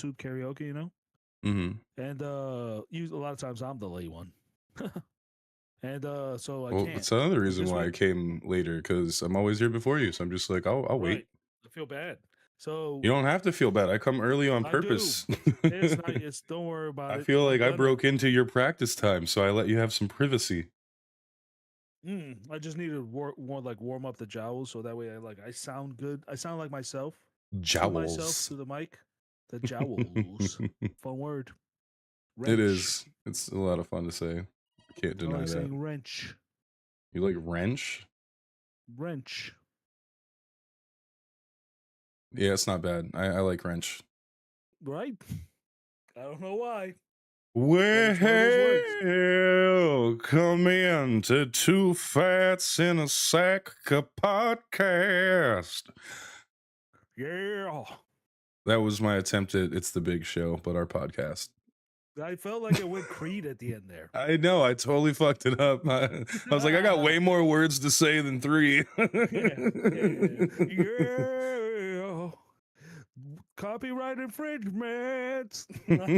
YouTube karaoke, Mm-hmm. and a lot of times I'm the late one, and so I Well, can't. that's another But reason this why I week, came later, because I'm always here before you. So I'm just like, I'll wait. right? I feel bad. So You don't have to feel bad. I come early on I do. purpose. It's not. It's don't worry about I it. feel I'm like I gonna. broke into your practice time, so I let you have some privacy. I just need to warm up the jowls so that way I sound good. I sound like myself to myself Jowls. to the mic. The jowls, fun word. It Wrench. is. It's a lot of fun to say. Can't I deny like that. saying wrench. You like wrench? Wrench. Yeah, it's not bad. I like wrench. Right? I don't know why, but Well, it's one of those words. come in to Two Fats in a Sack podcast. Yeah. That was my attempt at It's the Big Show, but our podcast. I felt like it went Creed at the end there. I know, I totally fucked it up. I was like, I got way more words to say than 3. Yeah. Copyright infringement. Well,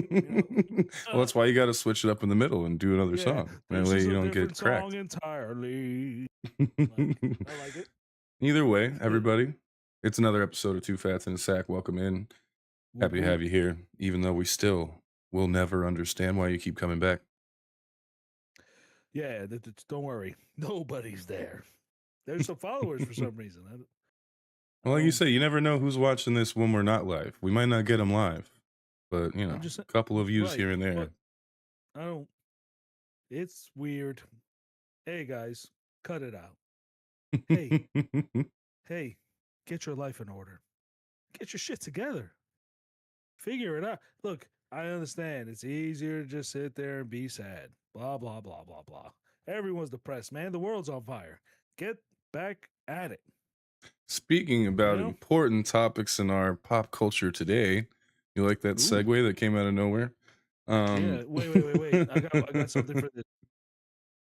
that's why you got to switch it up in the middle and do another Yeah, song. That this way is you a don't different get song cracked. entirely. I like it. Either way, everybody, it's another episode of Two Fats in a Sack. Welcome in. Happy to have you here, even though we still will never understand why you keep coming back. Yeah, don't worry. Nobody's there. There's some followers for some reason. Well, like you say, you never know who's watching this when we're not live. We might not get them live, but, you know, a couple of views here and there. But I don't. It's weird. Hey, guys, cut it out. Hey, hey, get your life in order. Get your shit together. Figure it out. Look, I understand. It's easier to just sit there and be sad. Blah, blah, blah, blah, blah. Everyone's depressed, man. The world's on fire. Get back at it. Speaking about important topics in our pop culture today, you like that segue that came out of nowhere? Yeah, wait. I got something for this.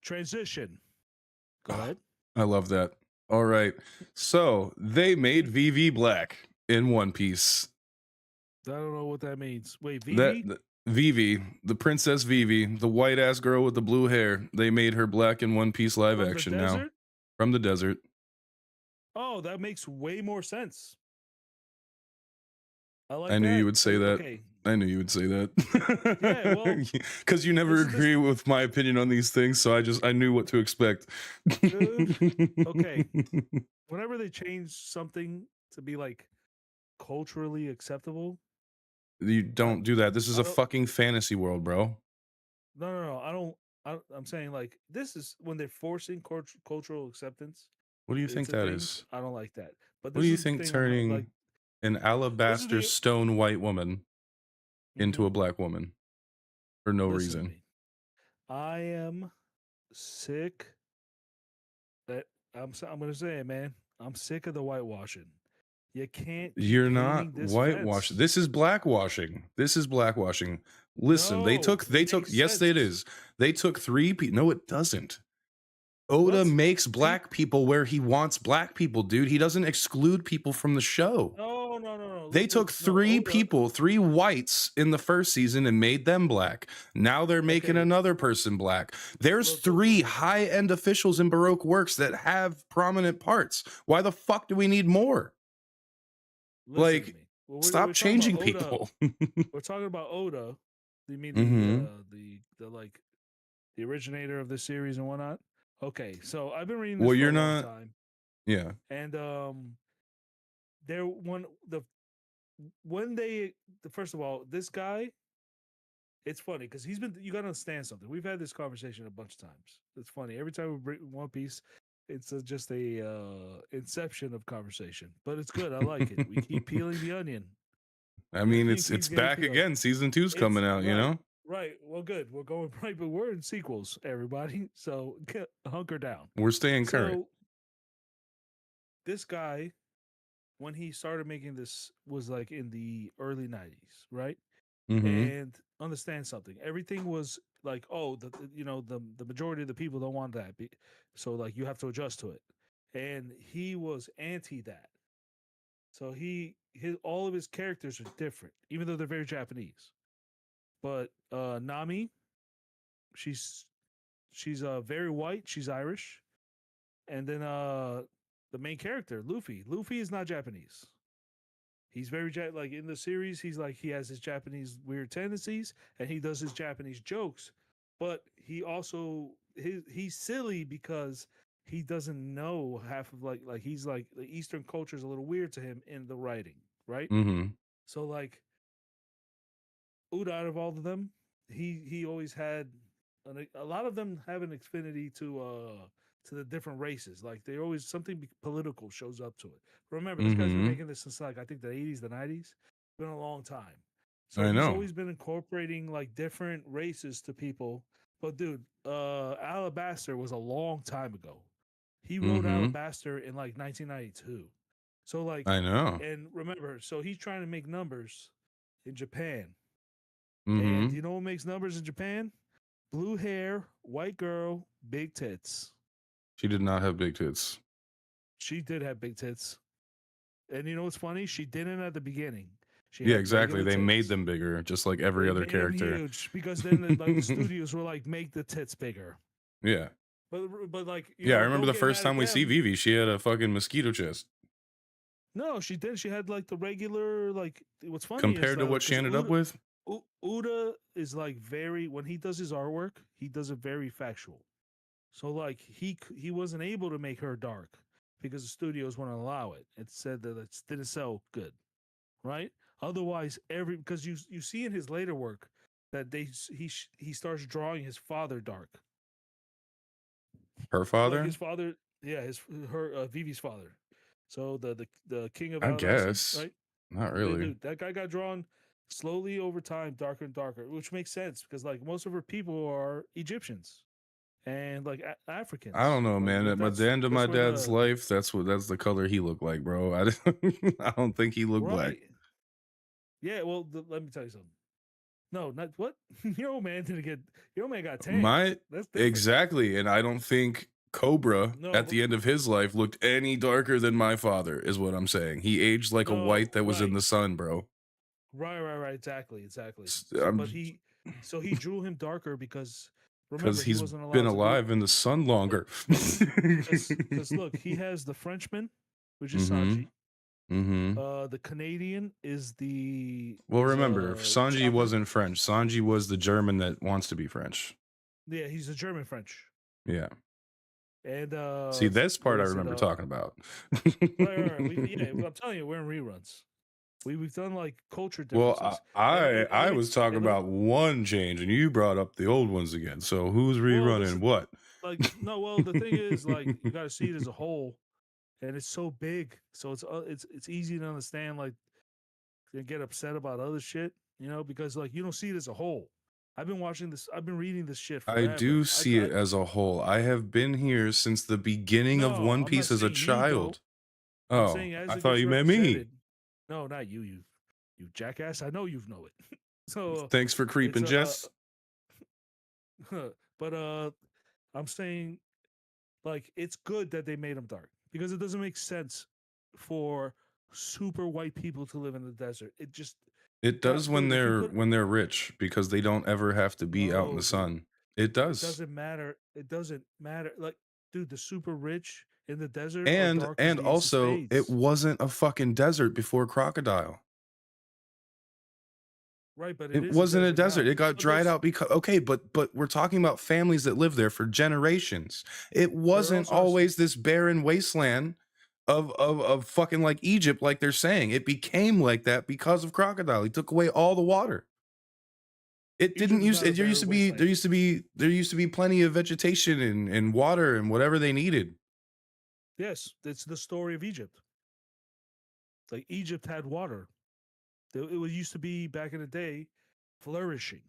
Transition. Go ahead. I love that. All right. So they made Vivi black in One Piece. I don't know what that means. Wait, Vivi? Vivi, the Princess Vivi, the white ass girl with the blue hair. They made her black in One Piece live action now. From the desert. Oh, that makes way more sense. I knew you would say that. Okay. I knew you would say that. Yeah, well, because you never agree with my opinion on these things, so I knew what to expect. Dude, okay. Whenever they change something to be like culturally acceptable, you don't do that. This is a fucking fantasy world, bro. No. I'm saying like this is when they're forcing cultural acceptance. What do you think that is? I don't like that. But what do you think turning an alabaster stone white woman into a black woman for no reason? I am sick. I'm going to say it, man. I'm sick of the whitewashing. You can't. You're not whitewashing. This is blackwashing. Listen, they took. Yes, it is. They took 3 people. No, it doesn't. Oda makes black people where he wants black people, dude. He doesn't exclude people from the show. No. They took 3 people, 3 whites in the first season and made them black. Now they're making another person black. There's 3 high-end officials in Baroque works that have prominent parts. Why the fuck do we need more? Stop changing people. We're talking about Oda. You mean the originator of this series and whatnot? Okay, so I've been reading this for a long time. Yeah. And first of all, this guy, it's funny because you got to understand something. We've had this conversation a bunch of times. It's funny. Every time we bring One Piece, it's just a inception of conversation, but it's good. I like it. We keep peeling the onion. I mean, it's back again. Season 2's coming out, you know? Right. Well, good. We're going right, but we're in sequels, everybody. So hunker down. We're staying current. So, this guy, when he started making this, was like in the early 90s, right? And understand something. Everything was like, the majority of the people don't want that. So you have to adjust to it. And he was anti that. So he all of his characters are different, even though they're very Japanese. But Nami, she's she's very white. She's Irish, and then the main character Luffy. Luffy is not Japanese. He's very like in the series. He's like he has his Japanese weird tendencies, and he does his Japanese jokes. But he also he's silly because he doesn't know half of like he's like the Eastern culture is a little weird to him in the writing, right? Mm-hmm. So like Uda, out of all of them, he always had a lot of them have an affinity to the different races. Like they always something political shows up to it. Remember, this guy's been Mm-hmm. making this since like I think the 80s, the 90s. Been a long time. So I he's know. always been incorporating like different races to people. But dude, Alabaster was a long time ago. He wrote Mm-hmm. Alabaster in like 1992. So like, I know. and remember, so he's trying to make numbers in Japan. And Mm-hmm. do you know what makes numbers in Japan? Blue hair, white girl, big tits. She did not have big tits. She did have big tits. And you know what's funny? She didn't at the beginning. She Yeah, had exactly. regular They made tits. them bigger, just like every They other made them character. huge because then the studios were like, make the tits bigger. Yeah. But like, Yeah, I remember don't the get first mad at time we see them. Vivi, she had a fucking mosquito chest. No, she didn't. She had like the regular, like, what's funny is Compared to what she because ended up with? Uda is like very, when he does his artwork, he does it very factual. So like he wasn't able to make her dark because the studios wouldn't allow it. It said that it didn't sell good, right? Otherwise, because you see in his later work that he starts drawing his father dark, Her like father? his father, yeah, Vivi's father. So the king of I Alabasta, guess. right? Not really. Dude, that guy got drawn slowly over time, darker and darker, which makes sense because like most of her people are Egyptians and like I don't Africans. know, Like man. At the end of my that's where dad's life, that's the color he looked like, bro. I don't think he looked black. right. Yeah, well, let me tell you something. No, not what your old man didn't get. Your old man got tanned. That's different. Exactly, and I don't think Cobra No, at the end of his life looked any darker than my father. Is what I'm saying. He aged like a no, white that was in right, the sun, bro. right. Exactly. S- So, I'm but he drew him darker because remember because he he's wasn't been allowed to do alive in the sun longer. because look, he has the Frenchman, which is Mm-hmm. Sanji. Mm-hmm. The Canadian is the Well, is remember, Sanji Chopper. wasn't French. Sanji was the German that wants to be French. Yeah, he's a German French. Yeah. And See, this what part I is it? remember talking about. Right. I'm telling you, we're in reruns. We've done like culture Well, differences. I was talking And let me, about one change, and you brought up the old ones again. So who's well, this rerunning is what? like no. Well, the thing is, like, you got to see it as a whole, and it's so big, so it's easy to understand. Like, to get upset about other shit, because like you don't see it as a whole. I've been watching this. I've been reading this shit I do forever. see it as a whole. I have been here since the beginning of No, One I'm not Piece as a saying you though. child. I'm Oh, saying as I it thought gets you meant me. represented. No, not you. You jackass. I know you know it. So Thanks for it's creeping, Jess. but I'm saying like it's good that they made them dark because it doesn't make sense for super white people to live in the desert. It just It now, does dude, if you put when they're rich because they don't ever have to be out in the no, dude, sun. It it does. doesn't matter. It doesn't matter. Like, dude, the super rich in the desert are dark as And the ace of also it spades. wasn't a fucking desert before Crocodile. Right, but it It is a wasn't a desert desert. now. It got But dried there's out because okay, but we're talking about families that lived there for generations. It there wasn't also are always this barren wasteland of fucking like Egypt, like they're saying. It became like that because of Crocodile. He took away all the water. It didn't Egypt is use not a it, barren wasteland. there used to be plenty of vegetation and water and whatever they needed. Yes, it's the story of Egypt. Like Egypt had water. It was used to be back in the day flourishing,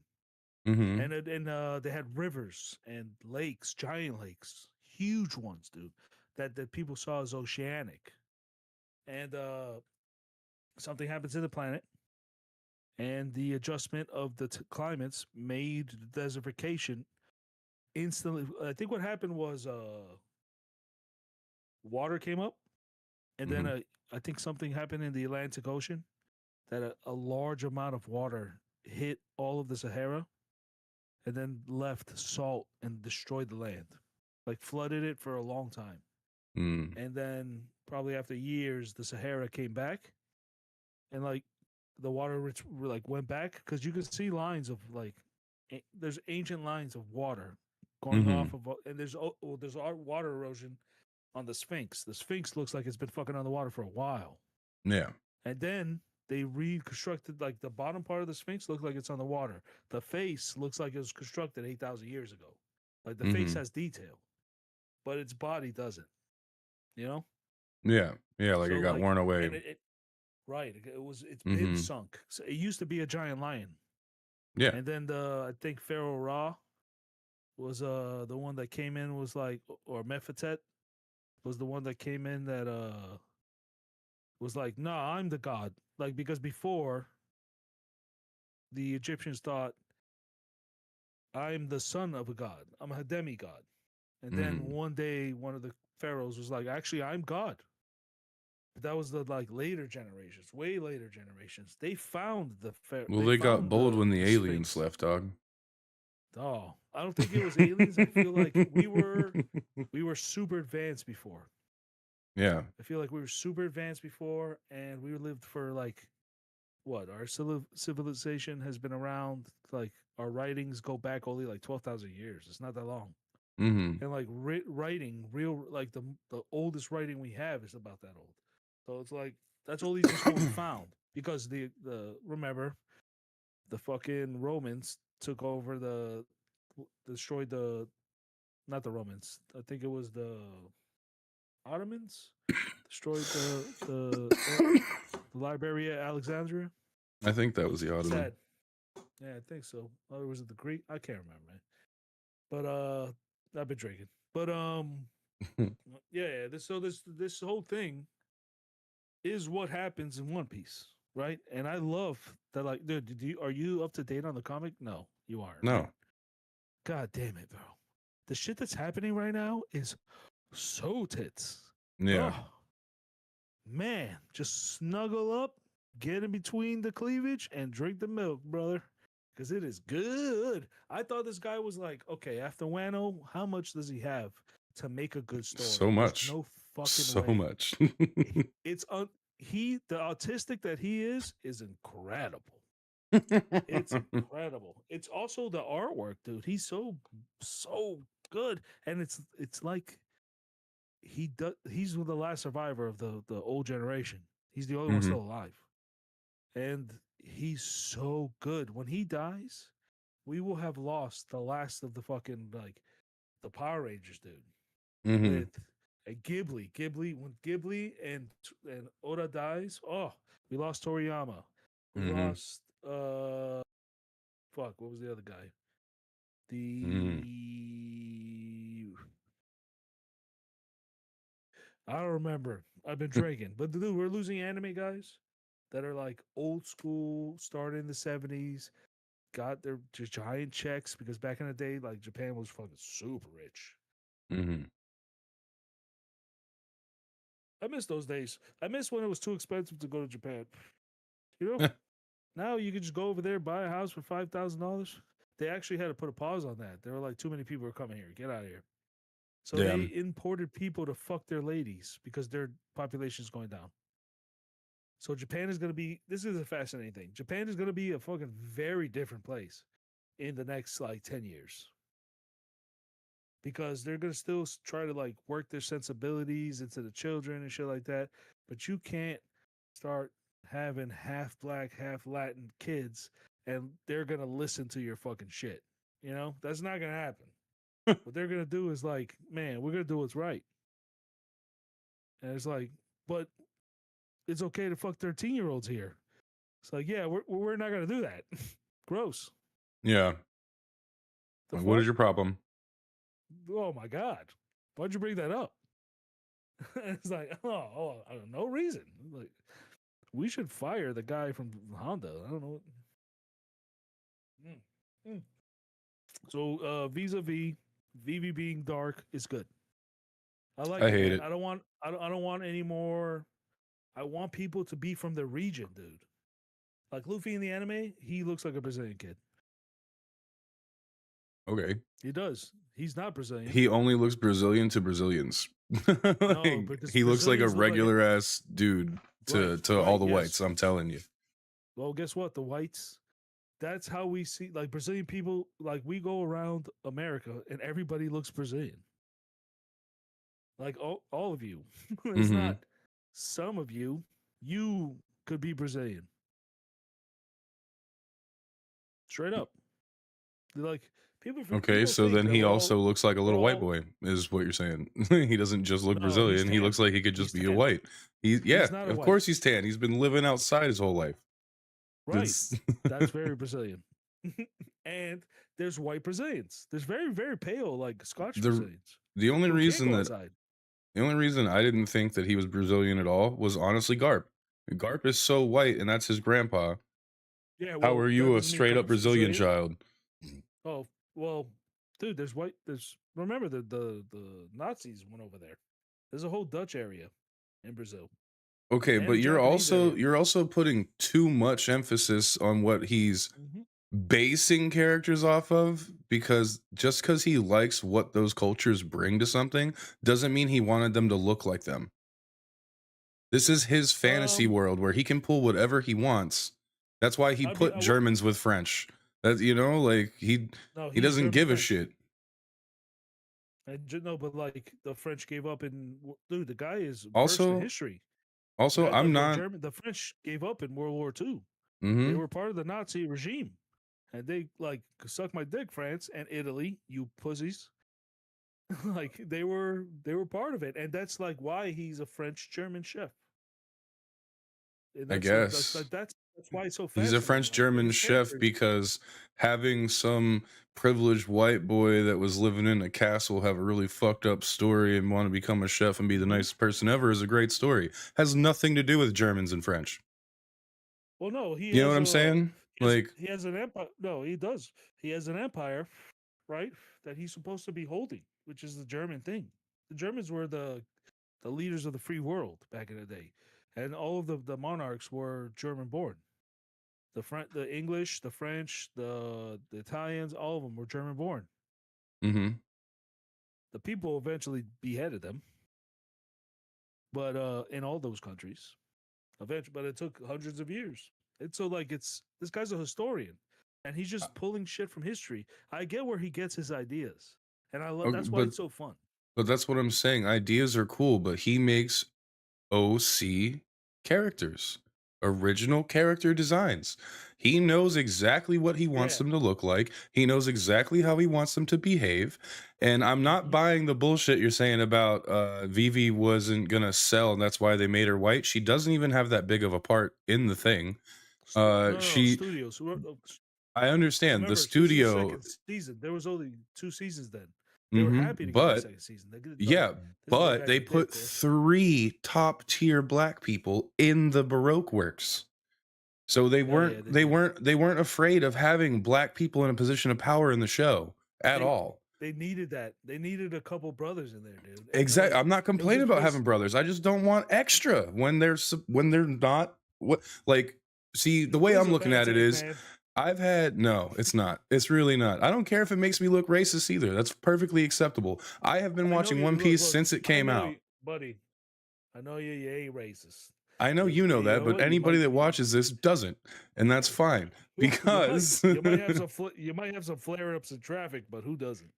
Mm-hmm. and they had rivers and lakes, giant lakes, huge ones, dude. That people saw as oceanic, and something happened to the planet, and the adjustment of the climates made the desertification instantly. I think what happened was water came up and Mhm. then I think something happened in the Atlantic Ocean that a large amount of water hit all of the Sahara and then left salt and destroyed the land, like flooded it for a long time. Mm. And then probably after years, the Sahara came back and like the water like went back because you can see lines of like there's ancient lines of water going off Mhm. of and there's water erosion on the Sphinx. The Sphinx looks like it's been fucking on the water for a while. Yeah. And then they reconstructed like the bottom part of the Sphinx looks like it's on the water. The face looks like it was constructed 8,000 years ago. Like the face Mhm. has detail, but its body doesn't. You know? Yeah. Yeah, like it So got like worn away. and right, it's been Mhm. sunk. So it used to be a giant lion. Yeah. And then I think Pharaoh Ra was the one that came in was like or Mephitet was the one that came in that was like, "Nah, I'm the god." Like because before the Egyptians thought I'm the son of a god. I'm a demigod. And then Mhm. one day one of the pharaohs was like, "Actually, I'm God." But that was the like later generations, way later generations. They found Well, they they got found bold when the the aliens Sphinx. left, dog. Oh, I don't think it was aliens. I feel like we were super advanced before. Yeah. I feel like we were super advanced before, and we lived for like what our civilization has been around. Like our writings go back only like 12,000 years. It's not that long. Mhm. And like writing, real like the oldest writing we have is about that old. So it's like that's only just what we found because the remember the fucking Romans took over destroyed the not the Romans. I think it was the Ottomans destroyed the library at Alexandria. I think that was the Ottoman. Sad. Yeah, I think so. Or was it the Greek? I can't remember, man. But I've been drinking. But yeah. This whole thing is what happens in One Piece, right? And I love that. Like, dude, are you up to date on the comic? No, you aren't, right? No. God damn it, bro. The shit that's happening right now is so tits. Yeah. Oh man, just snuggle up, get in between the cleavage, and drink the milk, brother. Because it is good. I thought this guy was like, okay, after Wano, how much does he have to make a good story? So There's much. no fucking So way. much. It's the autistic that he is incredible. It's incredible. It's also the artwork, dude. He's so good, and it's like he's the last survivor of the old generation. He's the only one Mhm. still alive, and he's so good. When he dies, we will have lost the last of the fucking like the Power Rangers, dude. Mhm. With Ghibli, when Ghibli and Oda dies, oh, we lost Toriyama. We Mhm. lost fuck, what was the other guy? Mhm. The I don't remember. I've been drinking, but dude, we're losing anime guys that are like old school, started in the 70s, got their just giant checks because back in the day, like Japan was fucking super rich. Mhm. I miss those days. I miss when it was too expensive to go to Japan. You know, now you can just go over there, buy a house for $5,000. They actually had to put a pause on that. They were like, too many people are coming here. Get out of here. So they Damn. imported people to fuck their ladies because their population is going down. So Japan is going to be. This is a fascinating thing. Japan is going to be a fucking very different place in the next like 10 years because they're going to still try to like work their sensibilities into the children and shit like that. But you can't start having half black, half Latin kids and they're going to listen to your fucking shit. You know, that's not going to happen. What they're going to do is like, man, we're going to do what's right. And it's like, but it's okay to fuck 13-year-olds here. It's like, yeah, we're not going to do that. Gross. Yeah. The Like, what is fuck? your problem? Oh my God. Why'd you bring that up? It's like, no reason. Like, we should fire the guy from Honda. I don't know what. Mm. Mm. So vis-a-vis Vivi being dark is good. I like I it, hate man. it. I don't want any more. I want people to be from the region, dude. Like Luffy in the anime, he looks like a Brazilian kid. Okay. He does. He's not Brazilian. He only looks Brazilian to Brazilians. No, because He looks like a Brazilians look like regular ass dude right, to all right, the yes. whites. I'm telling you. Well, guess what? The whites. That's how we see like Brazilian people. Like we go around America and everybody looks Brazilian. Like all of you. It's Mm-hmm. not some of you. You could be Brazilian. Straight up. Like Okay, people so think then that he also looks like a we're little white all boy, is what you're saying. He doesn't just look no, he's Brazilian. He tan. looks like he could He's just be a tan. white. Yeah, He's not a of white. course he's tan. He's been living outside his whole life. Right. That's very Brazilian. And there's white Brazilians. There's very, very pale, like Scotch Brazilians. The only who can't reason go that outside. the only reason I didn't think that he was Brazilian at all was honestly Garp. Garp is so white, and that's his grandpa. Yeah, How well, are that you a doesn't mean straight up Garp's Brazilian child? Oh, well, dude, there's white. There's remember the Nazis went over there. There's a whole Dutch area in Brazil. Okay, And but a Japanese area. you're also putting too much emphasis on what he's basing characters off of, because just because he likes what those cultures bring to something doesn't mean he wanted them to look like them. This is his fantasy world where he can pull whatever he wants. That's why he put Germans with French. That, you know, like he doesn't give a shit. No, but like the French gave up in dude. The guy is also in history. Also, guy, I'm not. The French gave up in World War II. Mm-hmm. They were part of the Nazi regime, and they like suck my dick, France and Italy, you pussies. Like they were part of it, and that's like why he's a French German chef. I guess that's why it's so. He's a French German chef because having some privileged white boy that was living in a castle have a really fucked up story and want to become a chef and be the nicest person ever is a great story. Has nothing to do with Germans and French. Well, no, you know what I'm saying? He has an empire. No, he does. He has an empire, right? That he's supposed to be holding, which is the German thing. The Germans were the leaders of the free world back in the day, and all of the monarchs were German born. The English, the French, the Italians, all of them were German born. Mm-hmm. The people eventually beheaded them, but in all those countries, eventually, but it took hundreds of years. And so, like, this guy's a historian, and he's just pulling shit from history. I get where he gets his ideas, and I love that's why it's so fun. But that's what I'm saying. Ideas are cool, but he makes OC characters. Original character designs. He knows exactly what he wants them to look like. He knows exactly how he wants them to behave. And I'm not buying the bullshit you're saying about Vivi wasn't gonna sell and that's why they made her white. She doesn't even have that big of a part in the thing. Studios. I understand. The studio second season. There was only 2 seasons then. They were happy to get the second season. But they put 3 top tier black people in the Baroque works. So they weren't afraid of having black people in a position of power in the show at all. They needed that. They needed a couple brothers in there, dude. Exactly. I'm not complaining about having brothers. I just don't want extra when they're not what like see the way I'm looking at it is no, it's not. It's really not. I don't care if it makes me look racist either. That's perfectly acceptable. I have been watching One Piece since it came out. Buddy, I know you ain't racist. I know you know that, but anybody that watches this doesn't, and that's fine because you might have some flare-ups in traffic, but who doesn't?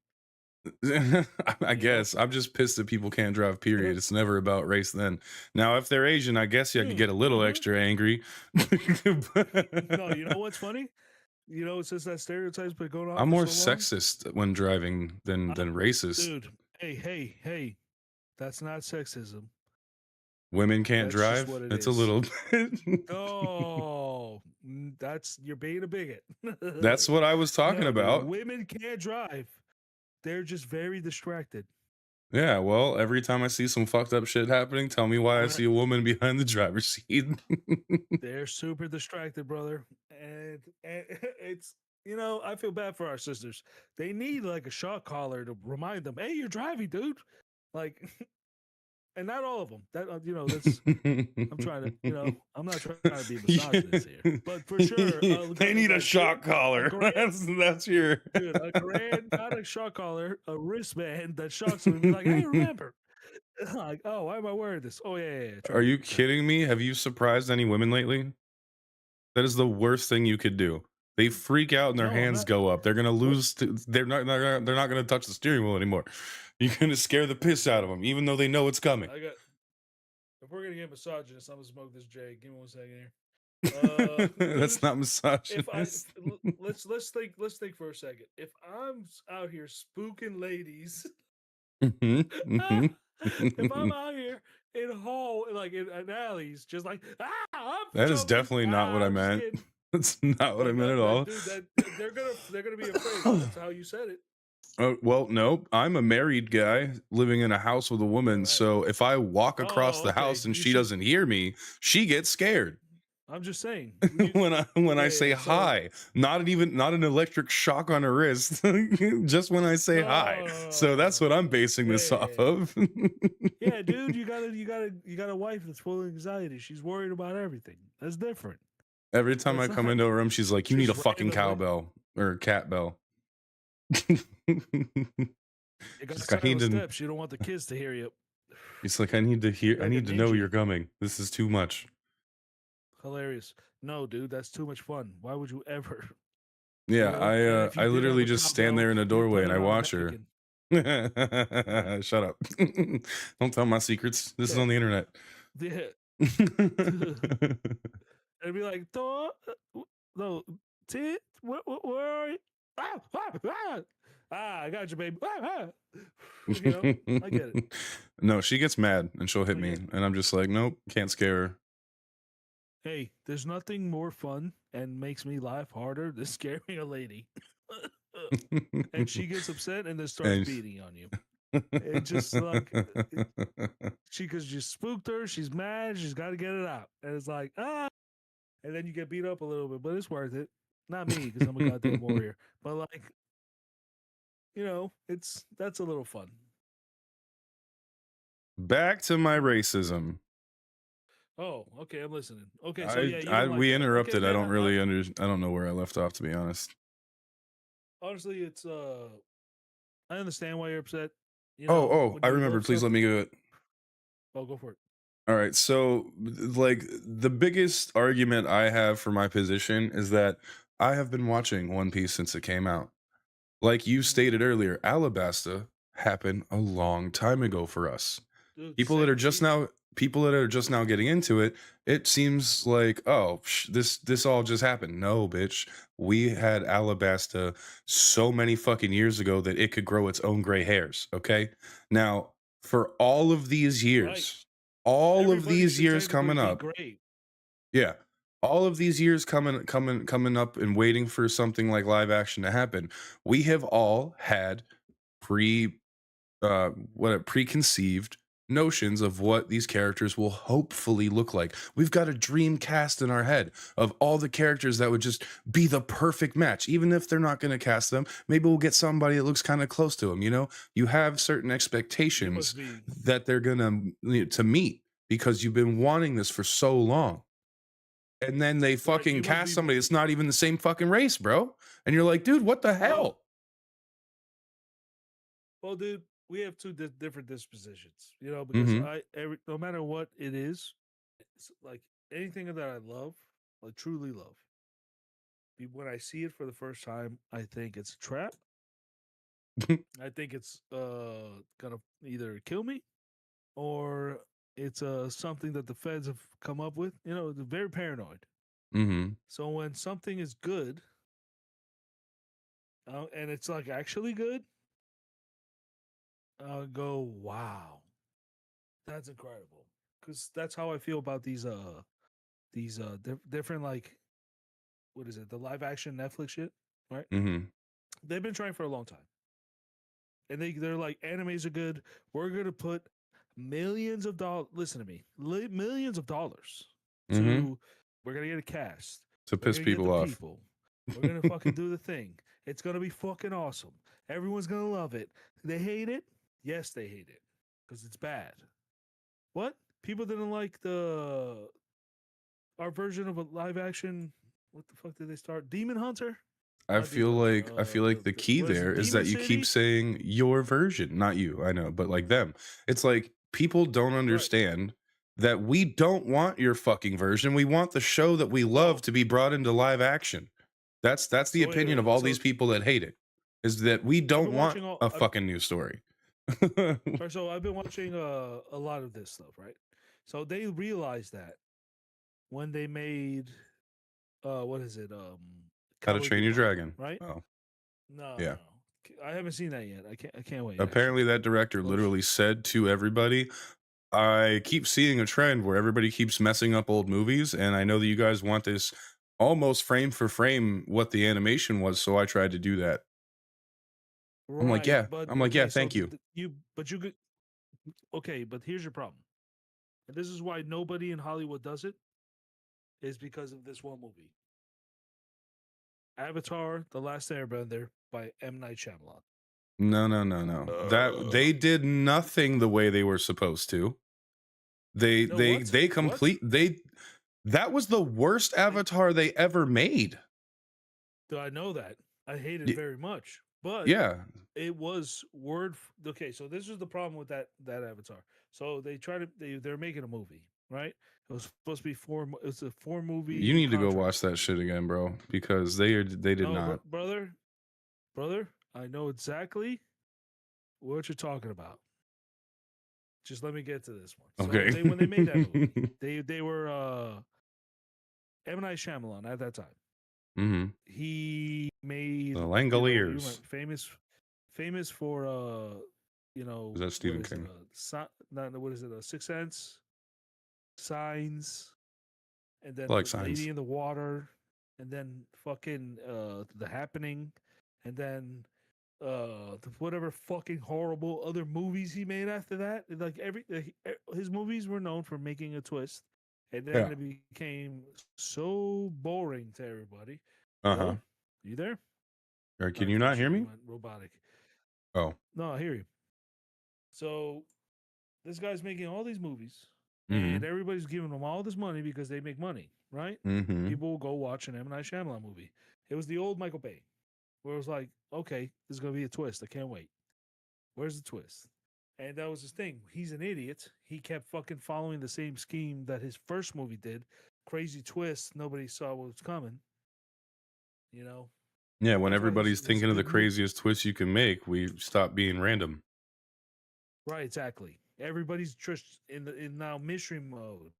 I guess I'm just pissed that people can't drive, period. It's never about race then. Now, if they're Asian, I guess I could get a little extra angry. No, you know what's funny? You know, since that stereotype's been going on, I'm more sexist when driving than racist. Dude, hey, that's not sexism. Women can't drive. It's a little bit. Oh, you're being a bigot. That's what I was talking about. Women can't drive. They're just very distracted. Yeah, well, every time I see some fucked up shit happening, tell me why I see a woman behind the driver's seat. They're super distracted, brother. And it's, you know, I feel bad for our sisters. They need like a shock collar to remind them, hey, you're driving, dude. Like, and not all of them. That that's. I'm trying to, I'm not trying to be misogynist here, but for sure, they need a shock collar. That's your dude. Not a shock collar, a wristband that shocks them and be like, "Hey, remember." Like, oh, why am I wearing this? Oh yeah. Are you kidding me? Have you surprised any women lately? That is the worst thing you could do. They freak out and their hands go up. They're gonna lose. They're not gonna touch the steering wheel anymore. You're gonna scare the piss out of them, even though they know it's coming. If we're gonna get misogynist, I'm gonna smoke this J. Give me 1 second here. That's not misogynist. Let's think for a second. If I'm out here spooking ladies, if I'm out here in hall, like in alleys, just like that is definitely not what I meant. That's not what I meant at all. Dude, they're gonna be afraid. That's how you said it. Well, no, I'm a married guy living in a house with a woman. Right. So if I walk across the house and she doesn't hear me, she gets scared. I'm just saying when I say hi, not an electric shock on her wrist, just when I say hi. So that's what I'm basing this off of. Yeah, dude, you got a wife that's full of anxiety. She's worried about everything. That's different. Every time I come into a room, she's like, "You need a fucking cowbell or cat bell." You got steps. You don't want the kids to hear you. It's like, I need to know you're coming. This is too much. Hilarious. No, dude, that's too much fun. Why would you ever? Yeah, I literally just stand there in a doorway and I watch her. Shut up. Don't tell my secrets. This is on the internet. Yeah. It'd be like, no, where are you? I got you, baby. I get it. No, she gets mad and she'll hit me, and I'm just like, nope, can't scare her. Hey, there's nothing more fun and makes me laugh harder than scaring a lady. And she gets upset and then starts beating on you. It's just like because you spooked her, she's mad, she's got to get it out, and it's like and then you get beat up a little bit, but it's worth it. Not me because I'm a goddamn warrior, but like, that's a little fun. Back to my racism. Oh, okay, I'm listening. Okay, so we interrupted. Okay, I don't really I don't know where I left off, to be honest. Honestly, it's I understand why you're upset. I remember. Please let me do it. Oh, go for it. All right. So, like, the biggest argument I have for my position is that I have been watching One Piece since it came out. Like you stated earlier, Alabasta happened a long time ago for us. Dude, people that are just now getting into it, it seems like, oh, this all just happened. No, bitch. We had Alabasta so many fucking years ago that it could grow its own gray hairs. Okay. Now, for all of these years, coming up, yeah, all of these years coming up and waiting for something like live action to happen, we have all had preconceived notions of what these characters will hopefully look like. We've got a dream cast in our head of all the characters that would just be the perfect match. Even if they're not going to cast them, maybe we'll get somebody that looks kind of close to them. You have certain expectations that they're going to meet because you've been wanting this for so long. And then they fucking cast somebody that's not even the same fucking race, bro. And you're like, dude, what the hell? Well, dude, we have two different dispositions, because no matter what it is, it's like anything that I love, I truly love. When I see it for the first time, I think it's a trap. I think it's gonna either kill me or it's something that the feds have come up with. They're very paranoid. Mm-hmm. So when something is good, and it's like actually good, I'll go, wow, that's incredible. Because that's how I feel about these different, like, what is it? The live action Netflix shit, right? Mm-hmm. They've been trying for a long time, and they're like, animes are good. We're gonna put millions of dollars. Listen to me, millions of dollars to. We're gonna get a cast to piss people off. We're gonna fucking do the thing. It's gonna be fucking awesome. Everyone's gonna love it. They hate it. Yes, they hate it because it's bad. What? People didn't like our version of a live action. What the fuck did they start? Demon Hunter? Not Demon Hunter. I feel like the key What is there it? is Demon that you keep City? saying your version, not you. I know, but like them. It's like people don't Right. understand that we don't want your fucking version. We want the show that we love Oh, to be brought into live action. That's the so opinion of wait. all So these people that hate it. Is that we I've don't been want watching all. a fucking new story. Right, so I've been watching a lot of this stuff, right? So they realized that when they made what is it? How to Cowardly Train Your Lion, Dragon. right? Oh, No, yeah. I haven't seen that yet. I can't wait. Apparently Actually, that director close. literally said to everybody, I keep seeing a trend where everybody keeps messing up old movies, and I know that you guys want this almost frame for frame what the animation was, so I tried to do that. I'm like, Right, yeah. but I'm like, yeah, okay, so thank you. you could okay, but here's your problem. And this is why nobody in Hollywood does it, is because of this one movie. Avatar: The Last Airbender by M. Night Shyamalan. No, no, no, no. That they did nothing the way they were supposed to. No, what? They What? complete they that was the worst Avatar they ever made. Do I know that? I hate it Y- very much. But yeah. it was okay, so this is the problem with that Avatar. So they're making a movie, right? It was supposed to be it's a 4 movie You need to go contract. watch that shit again, bro, because they did No, not. brother, I know exactly what you're talking about. Just let me get to this one. So Okay. they when they made that movie, they were M. Night Shyamalan at that time. Mm-hmm. He made The you Langoliers. famous for Is that Stephen what is King? what is it? Sixth Sense, Signs, and I then like Signs. Lady in the Water, and then fucking The Happening, and then whatever fucking horrible other movies he made after that. Like his movies were known for making a twist, and then Yeah. it became so boring to everybody. Uh-huh. Hello, you there? Or can you not hear me? Went robotic. Oh. No, I hear you. So this guy's making all these movies, Mm-hmm. and everybody's giving them all this money because they make money, right? Mm-hmm. People will go watch an M. Night Shyamalan movie. It was the old Michael Bay, where it was like, okay, there's gonna be a twist. I can't wait. Where's the twist? And that was his thing. He's an idiot. He kept fucking following the same scheme that his first movie did. Crazy twist. Nobody saw what was coming. You know. Yeah, when That's why everybody's this thinking of the good movie. craziest twists you can make, we stop being random. Right, exactly. Everybody's just in now mystery mode.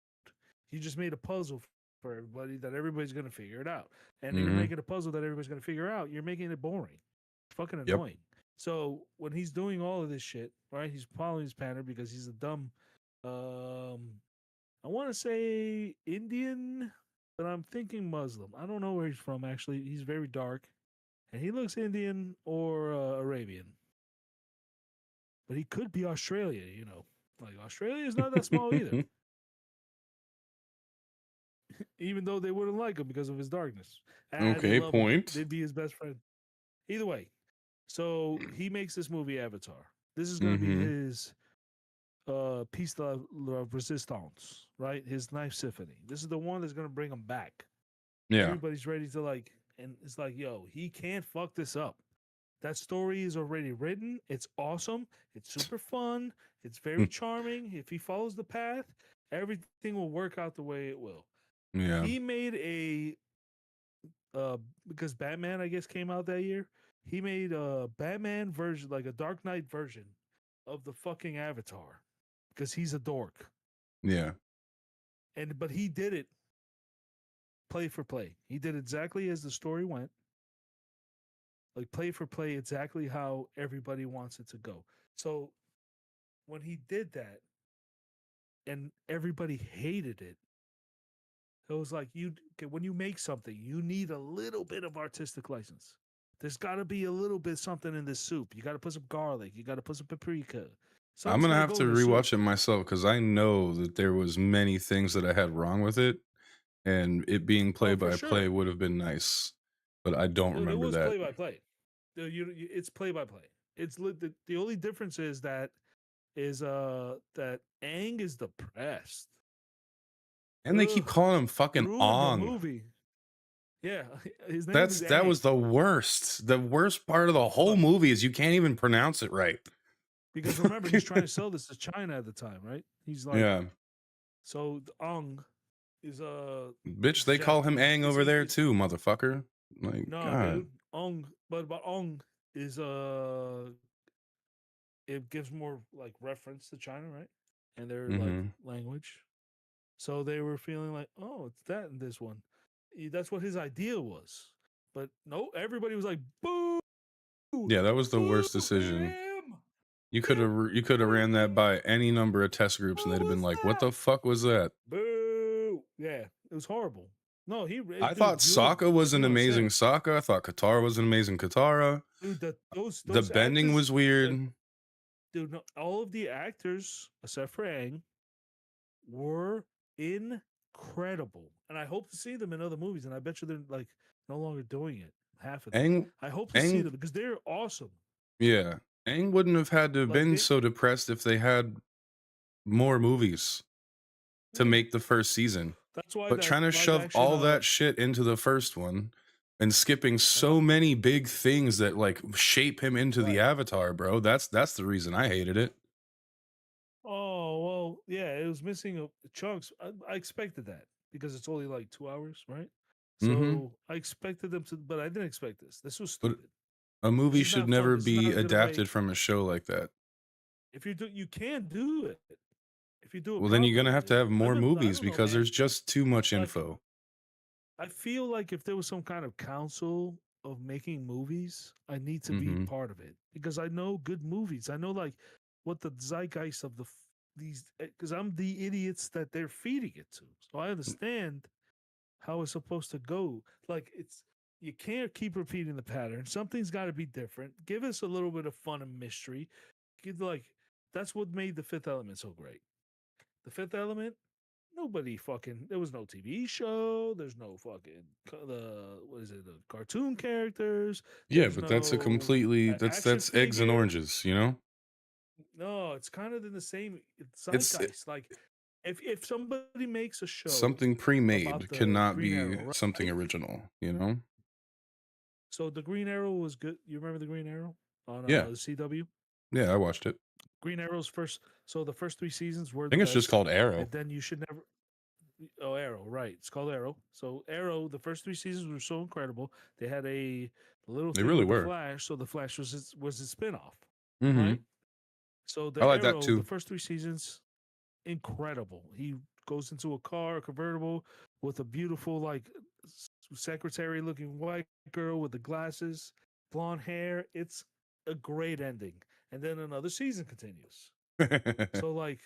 He just made a puzzle for everybody that everybody's gonna figure it out. And you're Mm-hmm. making a puzzle that everybody's gonna figure out. You're making it boring. It's fucking Yep. annoying. So when he's doing all of this shit, right? He's following his pattern because he's a dumb I want to say Indian, but I'm thinking Muslim. I don't know where he's from actually. He's very dark, and he looks Indian or Arabian, but he could be Australia. You know, like Australia is not that small either. Even though they wouldn't like him because of his darkness. Okay, point. They'd be his best friend. Either way, so he makes this movie Avatar. This is going to be his piece de resistance, right? His knife symphony. This is the one that's going to bring him back. Yeah. Everybody's ready to and it's like, yo, he can't fuck this up. That story is already written. It's awesome. It's super fun. It's very charming. If he follows the path, everything will work out the way it will. Yeah. He made a because Batman, I guess, came out that year. He made a Batman version, like a Dark Knight version of the fucking Avatar, because he's a dork. Yeah. But he did it play for play. He did exactly as the story went. Like play for play, exactly how everybody wants it to go. So when he did that and everybody hated it, it was like when you make something, you need a little bit of artistic license. There's got to be a little bit something in this soup. You got to put some garlic. You got to put some paprika. I'm gonna have to rewatch it myself because I know that there was many things that I had wrong with it, and it being play by play would have been nice, but I don't remember that. Play by play. It's play by play. It's the only difference is that is that Aang is depressed. And they keep Ugh, calling him fucking ruined the Ong. movie. Yeah, his name is That Aang was the worst. The worst part of the whole movie is you can't even pronounce it right. because remember he's trying to sell this to China at the time, right? He's like, Yeah. so Ong is Bitch, it's they call him Aang over there it's, too, motherfucker. Like, no, God. dude, Ong, but Ong is it gives more like reference to China, right? And their like Mm-hmm. language. So they were feeling like, oh, it's that in this one. That's what his idea was. But no, everybody was like, boo, Yeah, that was the boo worst decision. him. You could have ran that by any number of test groups, and What they'd have been was like, "What that? the fuck was that?" Boo. Yeah, it was horrible. No, I dude, thought Sokka was you an don't amazing understand. Sokka. I thought Katara was an amazing Katara. Dude, The those bending actors, was weird. dude, no, all of the actors except for Aang were incredible, and I hope to see them in other movies. And I bet you they're like no longer doing it. Half of them. Aang, I hope to see Aang, them because they're awesome. yeah, Aang wouldn't have had to have Like been they, so depressed if they had more movies to yeah. make the first season. That's why But that trying to live shove action. all that shit into the first one and skipping Uh-huh, so many big things that like shape him into the right. Avatar, bro. That's the reason I hated it. Oh well, yeah. It was missing chunks. I expected that because it's only like 2 hours, right? Mm-hmm. So I expected them to, but I didn't expect this. This was But stupid. a This movie is should not fun. never This is be not gonna adapted make. from a show like that. If you do, you can do it. If you do it Well, then you're gonna have to properly. have more I movies don't know, because man. there's just too much Like info. I feel like if there was some kind of council of making movies, I need to be Mm-hmm. part of it because I know good movies. I know like what the zeitgeist of these because I'm the idiots that they're feeding it to. So I understand how it's supposed to go. Like it's you can't keep repeating the pattern. Something's got to be different. Give us a little bit of fun and mystery. Give like that's what made the Fifth Element so great. The Fifth Element nobody fucking there was no TV show, there's no fucking the what is it, the cartoon characters, Yeah, there's but that's a no completely action that's eggs and figure. oranges, you know? No, it's kind of in the same It's zeitgeist. Like if somebody makes a show something about pre-made the cannot Green be Arrow, something right? original, you know? So the Green Arrow was good. You remember the Green Arrow on Yeah. the CW? Yeah, I watched it. Green Arrow's first so the first 3 seasons were I the think it's just best. called Arrow. And then you should never. Oh, Arrow, right. It's called Arrow. So Arrow, the first 3 seasons were so incredible. They had a little They thing really with the were. Flash, so the Flash was a spin-off, Mm-hmm. right? So I the like that Arrow, the too. first 3 seasons, incredible. He goes into a car, a convertible, with a beautiful like secretary looking white girl with the glasses, blonde hair. It's a great ending. And then another season continues. So like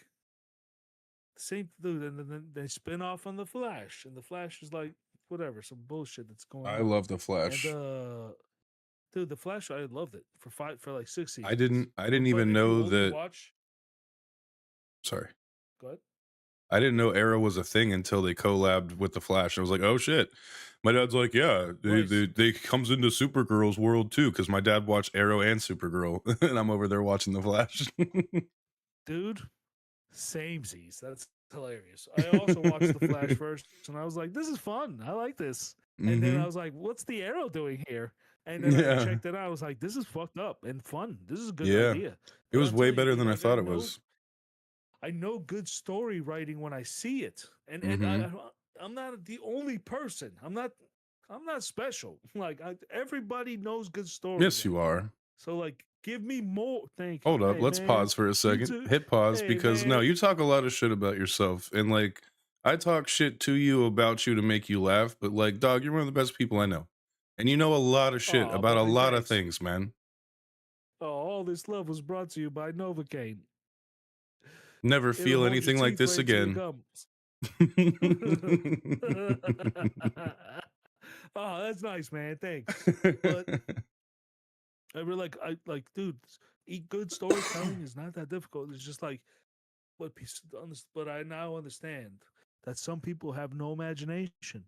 same dude, and then they spin off on the Flash, and the Flash is like whatever, some bullshit that's going I on. love the And Flash. dude, the Flash, I loved it for like 6 I seasons. didn't But even if you know only that watch, sorry. go ahead. I didn't know Arrow was a thing until they collabed with the Flash. I was like, oh shit. My dad's like, yeah, Right, they comes into Supergirl's world too, because my dad watched Arrow and Supergirl, and I'm over there watching the Flash. dude, samesies. That's hilarious. I also watched the Flash first, and I was like, this is fun. I like this. And then Mm-hmm. I was like, what's the Arrow doing here? And then I Yeah. checked it out. I was like, this is fucked up and fun. This is a good Yeah. idea. It But was I'm way telling you, better dude, than I like thought it was. I know good story writing when I see it, and Mm-hmm. I'm not the only person. I'm not special. Like everybody knows good story Yes, writing. you are. So like, give me more. Thank you. Hold up. Hey Let's man, pause for a you second. too. Hit pause Hey because no, man. you talk a lot of shit about yourself. And like, I talk shit to you about you to make you laugh. But like, dog, you're one of the best people I know. And you know a lot of shit Oh, about a buddy, lot of thanks. things, man. Oh, all this love was brought to you by Novocaine. Never It'll feel hold your anything like teeth this right to your again. gums. Oh, that's nice, man. Thanks. But I really like, dude, eat good storytelling is not that difficult. It's just like but I now understand that some people have no imagination.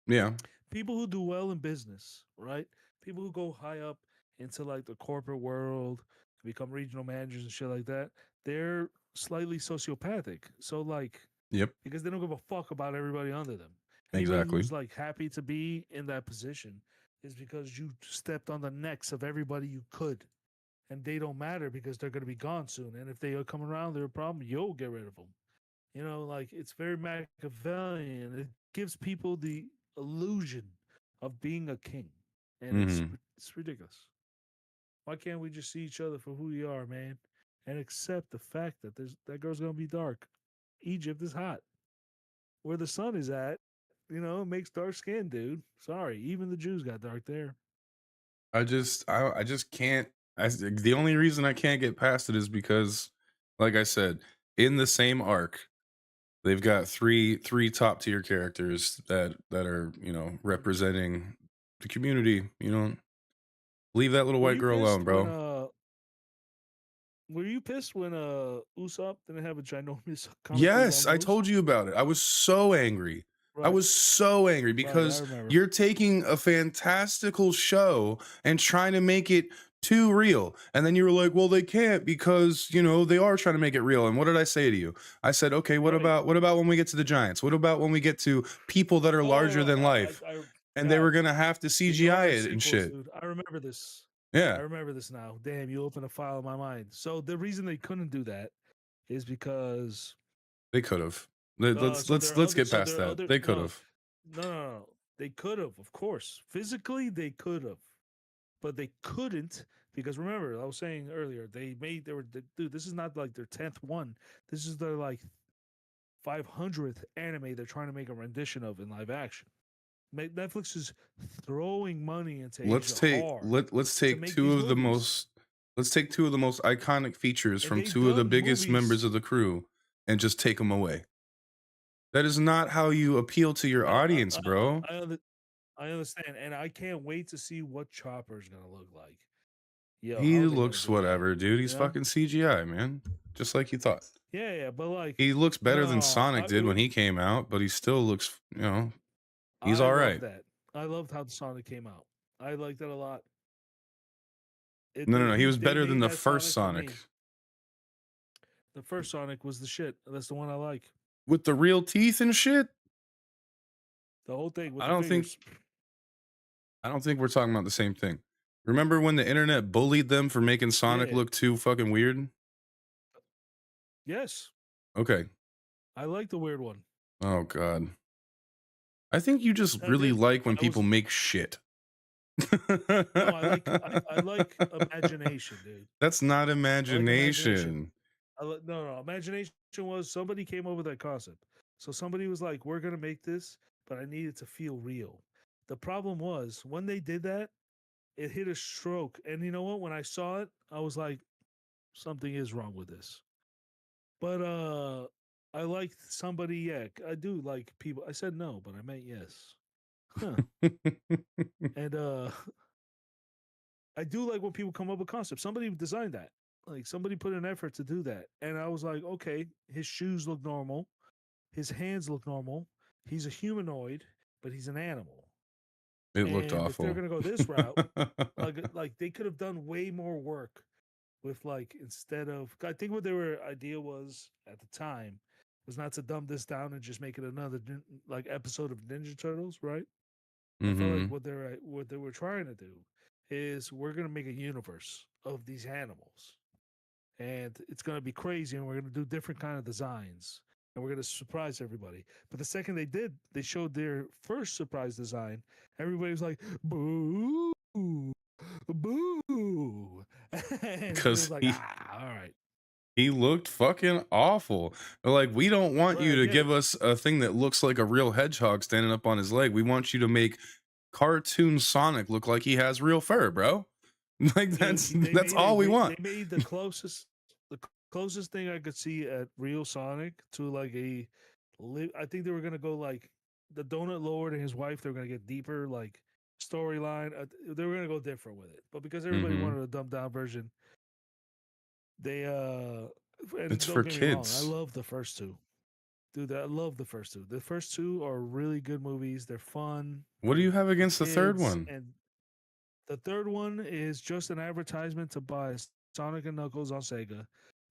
Yeah. People who do well in business, right? People who go high up into like the corporate world, become regional managers and shit like that. they're slightly sociopathic. So like, Yep. because they don't give a fuck about everybody under them. Anybody Exactly. who's like happy to be in that position is because you stepped on the necks of everybody you could, and they don't matter because they're going to be gone soon. And if they come around, they're a problem. You'll get rid of them. You know, like it's very Machiavellian. It gives people the illusion of being a king, and Mm-hmm. it's ridiculous. Why can't we just see each other for who we are, man, and accept the fact that that girl's gonna be dark? Egypt is hot. Where the sun is at, it makes dark skin, dude. Sorry, even the Jews got dark there. I just can't. The only reason I can't get past it is because, like I said, in the same arc, they've got three top tier characters that are representing the community. Leave that little Were white you girl alone, pissed when bro. Usopp didn't have a ginormous comic relief Yes, on I nose? told you about it. I was so angry. I Right, was so angry right. I because remember. you're taking a fantastical show and trying to make it too real. And then you were like, "Well, they can't because, they are trying to make it real." And what did I say to you? I said, "Okay, what Right. about when we get to the giants? What about when we get to people that are Oh, larger than life?" And they were God, going to have to the CGI Yara it and sequels, shit. dude. I remember this. I Yeah, remember this now. Damn, you opened a file in my mind. So the reason they couldn't do that is because they could have. Let's so let's there are let's other get so past there are that. other They could no have. no no no. They could have, of course. Physically they could have. But they couldn't because remember, I was saying earlier, dude, this is not like their 10th one. This is their like 500th anime they're trying to make a rendition of in live action. Netflix is throwing money into Let's Asia take hard let let's to take make two these of the movies. most let's take two of the most iconic features And from they've two of the done biggest members movies. of the crew and just take them away. That is not how you appeal to your I audience, bro. I understand, and I can't wait to see what Chopper's gonna look like. Yo, He how are they gonna looks do that? whatever, dude. You He's know? fucking CGI, man. Just like you thought. Yeah, but like, He looks better than no, Sonic did when he came out, but he still looks, he's I all love right. that. I loved how the Sonic came out. I liked that a lot. No, no, no. He was They better than made the that first Sonic for Sonic me. The first Sonic was the shit. That's the one I like. with the real teeth and shit. The whole thing with I the don't think figures. I don't think we're talking about the same thing. Remember when the internet bullied them for making Sonic Yeah. look too fucking weird? Yes. Okay. I like the weird one. Oh god. I think you just really like when I was people make shit. no, I like imagination, dude. That's not I like imagination. imagination. No. Imagination was somebody came over with that concept. So somebody was like, "We're gonna make this, but I need it to feel real." The problem was when they did that, it hit a stroke. And you know what? When I saw it, I was like, "Something is wrong with this." But I like somebody. Yeah, I do like people. I said no, but I meant yes. Huh. And I do like when people come up with concepts. Somebody designed that. Like somebody put an effort to do that. And I was like, okay, his shoes look normal. His hands look normal. He's a humanoid, but he's an animal. It looked And if they're awful. gonna go this route, like they could have done way more work with like instead of I think what their idea was at the time was not to dumb this down and just make it another like episode of Ninja Turtles, right? I felt like Mhm. what they were trying to do is we're gonna make a universe of these animals, and it's gonna be crazy, and we're gonna do different kind of designs, and we're gonna surprise everybody. But the second they did, they showed their first surprise design. Everybody was like, "Boo, boo," and it was Cuz like, he "Ah, all right, he looked fucking awful. They're like, "We don't want right, you I to get give it." us a thing that looks like a real hedgehog standing up on his leg. We want you to make cartoon Sonic look like he has real fur, bro." Like Dude, that's all we they want. made the closest thing I could see at real Sonic to like I think they were gonna go like the Donut Lord and his wife. They were gonna get deeper like storyline. They were gonna go different with it, but because everybody Mhm. wanted a dumbed down version, they and It's don't for get me wrong, I kids. love the first two. Dude, I love the first two. The first two are really good movies. They're fun. What do They're you have for against the third kids, one? and the third one is just an advertisement to buy Sonic and Knuckles on Sega.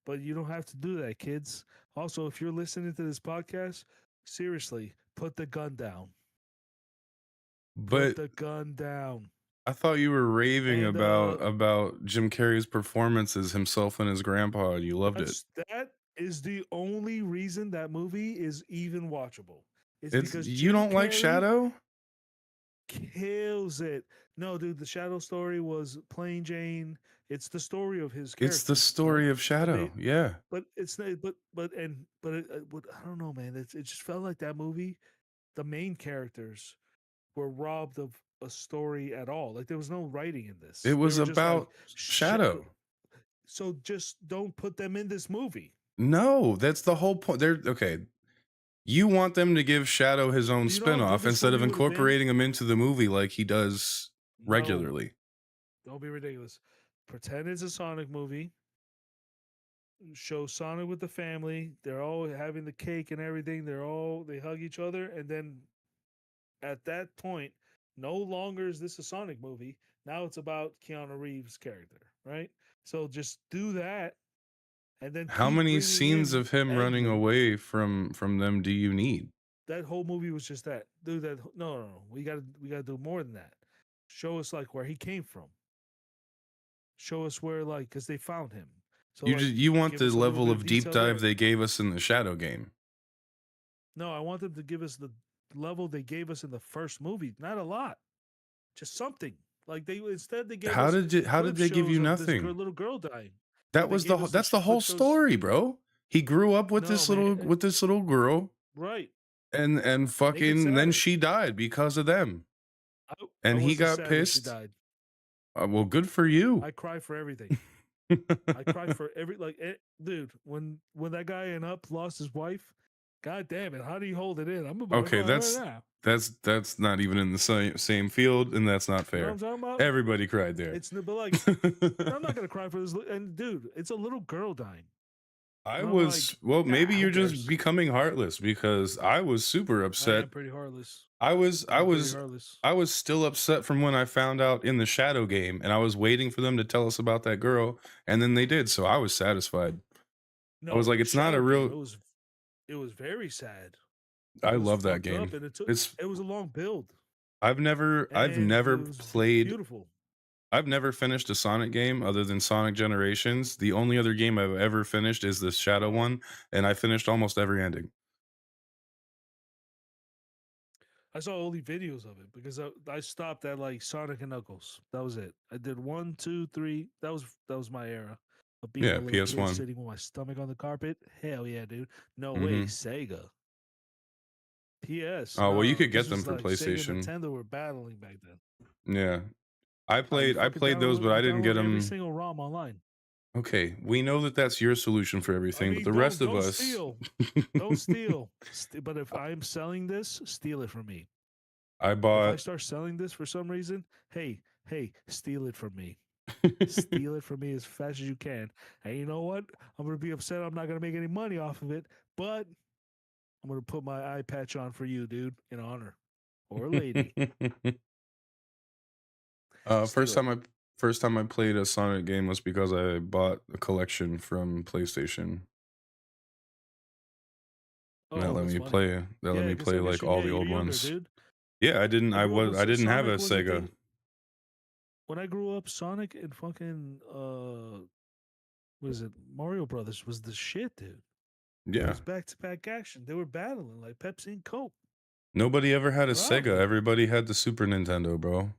But you don't have to do that, kids. Also, if you're listening to this podcast, seriously, put the gun down. Put But the gun down. I thought you were raving And about Jim Carrey's performance as himself and his grandpa. You loved it. that is the only reason that movie is even watchable. It's It's because you Jim don't like Carrey Shadow? kills it. No, dude, the Shadow story was plain Jane. It's the story of his character. It's the story of Shadow. Yeah. But it's not. But I don't know, man. It just felt like that movie. The main characters were robbed of a story at all. Like there was no writing in this. It was They were just like about Shadow. So just don't put them in this movie. No, that's the whole point. They're okay. You want them to give Shadow his own spinoff instead of incorporating him into the movie like he does regularly. Don't be ridiculous. Pretend it's a Sonic movie. Show Sonic with the family. They're all having the cake and everything. They hug each other, and then at that point, no longer is this a Sonic movie. Now it's about Keanu Reeves' character, right? So just do that, and then how many scenes of him running away from them do you need? That whole movie was just that. Dude, no. We gotta do more than that. Show us like where he came from. Show us where because they found him. So you want the level of deep dive they gave us in the Shadow game. No, I want them to give us the level they gave us in the first movie. Not a lot, just something. Like they gave. How did they give you nothing? Little girl dying. That's the whole story, bro. He grew up with this little girl, right? And fucking then she died because of them, and he got pissed. She died. Well, good for you. I cry for everything. I cry for dude. When that guy in Up lost his wife, god damn it! How do you hold it in? I'm about okay. That's not even in the same field, and that's not fair. You know everybody cried there. It's but I'm not gonna cry for this. And dude, it's a little girl dying. I was maybe you're just becoming heartless because I was super upset. I am pretty heartless. I was still upset from when I found out in the Shadow game, and I was waiting for them to tell us about that girl, and then they did, so I was satisfied. No, I was like, it's not a real. It was very sad. I love that game. It was a long build. I've never played. Beautiful. I've never finished a Sonic game other than Sonic Generations. The only other game I've ever finished is the Shadow one, and I finished almost every ending. I saw only videos of it because I stopped at Sonic and Knuckles. That was it. I did 1, 2, 3. That was my era of being a little kid sitting with my stomach on the carpet. Hell yeah, dude. No way, Sega. PS. Oh well, you could get them for PlayStation. Sega and Nintendo were battling back then. Yeah. I played those, but I didn't get them. Every single ROM online. Okay, we know that that's your solution for everything, but the rest of us don't steal. But if I'm selling this, steal it from me. If I start selling this for some reason, hey, steal it from me. Steal it from me as fast as you can. And you know what? I'm gonna be upset. I'm not gonna make any money off of it, but I'm gonna put my eye patch on for you, dude, in honor, or lady. First time I played a Sonic game was because I bought a collection from PlayStation. And that let me play. Let me play like all the old ones. Dude. Yeah, I didn't have a Sega. When I grew up, Sonic and fucking what is it? Mario Brothers was the shit, dude. Yeah. It was back-to-back action. They were battling like Pepsi and Coke. Nobody ever had a Sega. Everybody had the Super Nintendo, bro.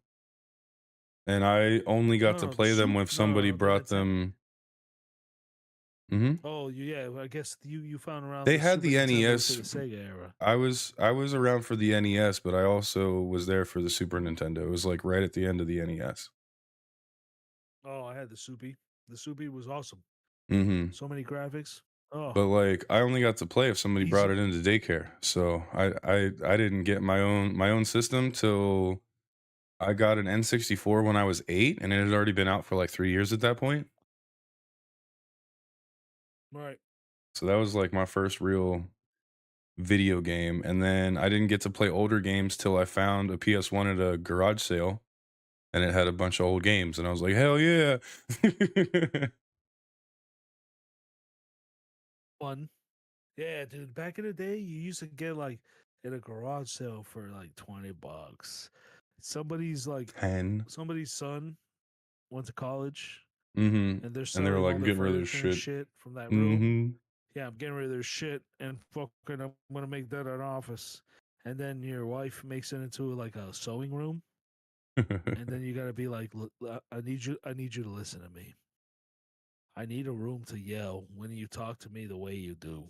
And I only got to play them when somebody brought them. Mm-hmm. Oh yeah, I guess you found around. They had the NES. The Sega era. I was around for the NES, but I also was there for the Super Nintendo. It was like right at the end of the NES. Oh, I had the Soupy. The Soupy was awesome. Mm-hmm. So many graphics. Oh. But like, I only got to play if somebody brought it into daycare. So I didn't get my own system till I got an N64 when I was 8, and it had already been out for like 3 years at that point. Right. So that was like my first real video game. And then I didn't get to play older games till I found a PS1 at a garage sale, and it had a bunch of old games, and I was like, hell yeah. one. Yeah, dude. Back in the day, you used to get like in a garage sale for like $20. Somebody's like 10. somebody's son went to college Mm-hmm. and they're And they were selling like, all I'm their getting rid of this furniture and shit. shit from that room. Mm-hmm. Yeah, I'm getting rid of their shit and fucking I'm gonna make that an office. And then your wife makes it into like a sewing room. And then you gotta be like, I need you to listen to me. I need a room to yell when you talk to me the way you do.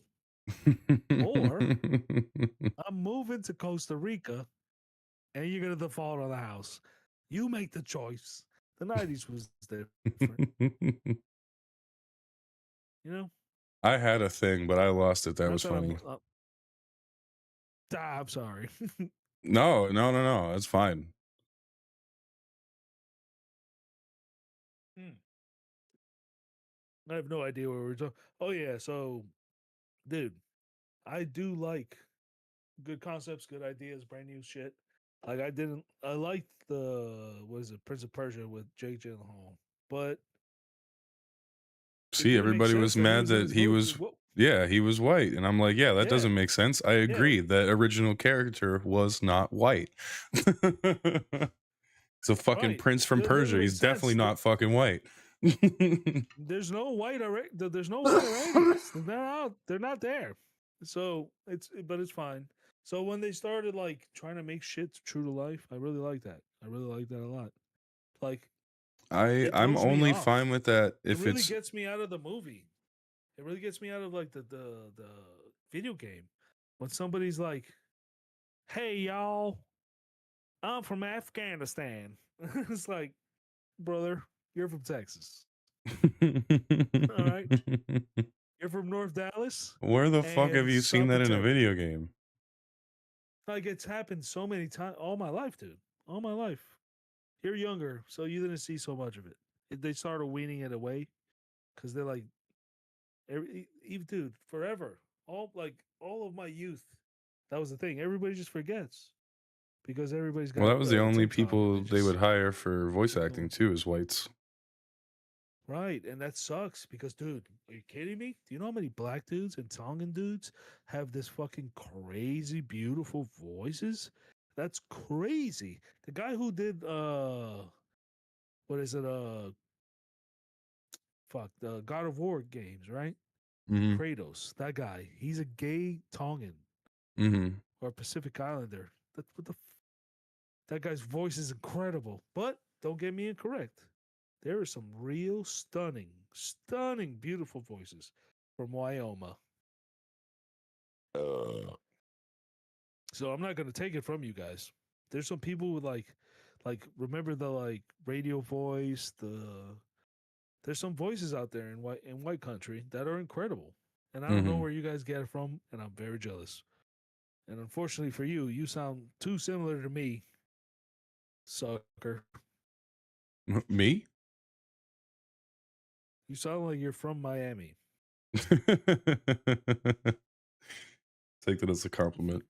Or I'm moving to Costa Rica and you're gonna default on the house. You make the choice. The '90s was different, you know. I had a thing, but I lost it. That Not was that I'm. funny. I'm sorry. No. It's fine. I have no idea where we're talking. Oh yeah, so, dude, I do like good concepts, good ideas, brand new shit. Like I liked the what is it, Prince of Persia with Jake Gyllenhaal, but it See, didn't make everybody sense was that he mad was in that this he movie. was, yeah, he was white. And I'm like, yeah, that Yeah, doesn't make sense. I yeah, agree. That original character was not white. It's a fucking right. prince from That doesn't Persia. make He's definitely sense. not fucking white. There's no white There's no white Iranians. They're out. They're not there. So but it's fine. So when they started like trying to make shit true to life, I really like that. I really like that a lot. Like it I'm throws me only off. fine with that It if really it's gets me out of the movie. It really gets me out of like the video game. When somebody's like, "Hey y'all, I'm from Afghanistan." It's like, brother, you're from Texas. All right. You're from North Dallas Where the fuck have and you seen stop that in a protecting. video game? Like it's happened so many times all my life, dude. All my life. You're younger, so you didn't see so much of it. They started weaning it away because they're like, dude, forever. All of my youth. That was the thing. Everybody just forgets because everybody's Well, got that was the only TikTok and people they would hire for voice keep acting going. too, as whites. Right, and that sucks because, dude, are you kidding me? Do you know how many black dudes and Tongan dudes have this fucking crazy, beautiful voices? That's crazy. The guy who did what is it? The God of War games, right? Mm-hmm. Kratos, that guy. He's a gay Tongan Mm-hmm. or Pacific Islander. That guy's voice is incredible. But don't get me incorrect. There are some real stunning, beautiful voices from Wyoming. So I'm not gonna take it from you guys. There's some people with like remember the like radio voice. There's some voices out there in white country that are incredible, and I don't know Mm-hmm. where you guys get it from, and I'm very jealous. And unfortunately for you, you sound too similar to me, sucker. Me? You sound like you're from Miami. Take that as a compliment.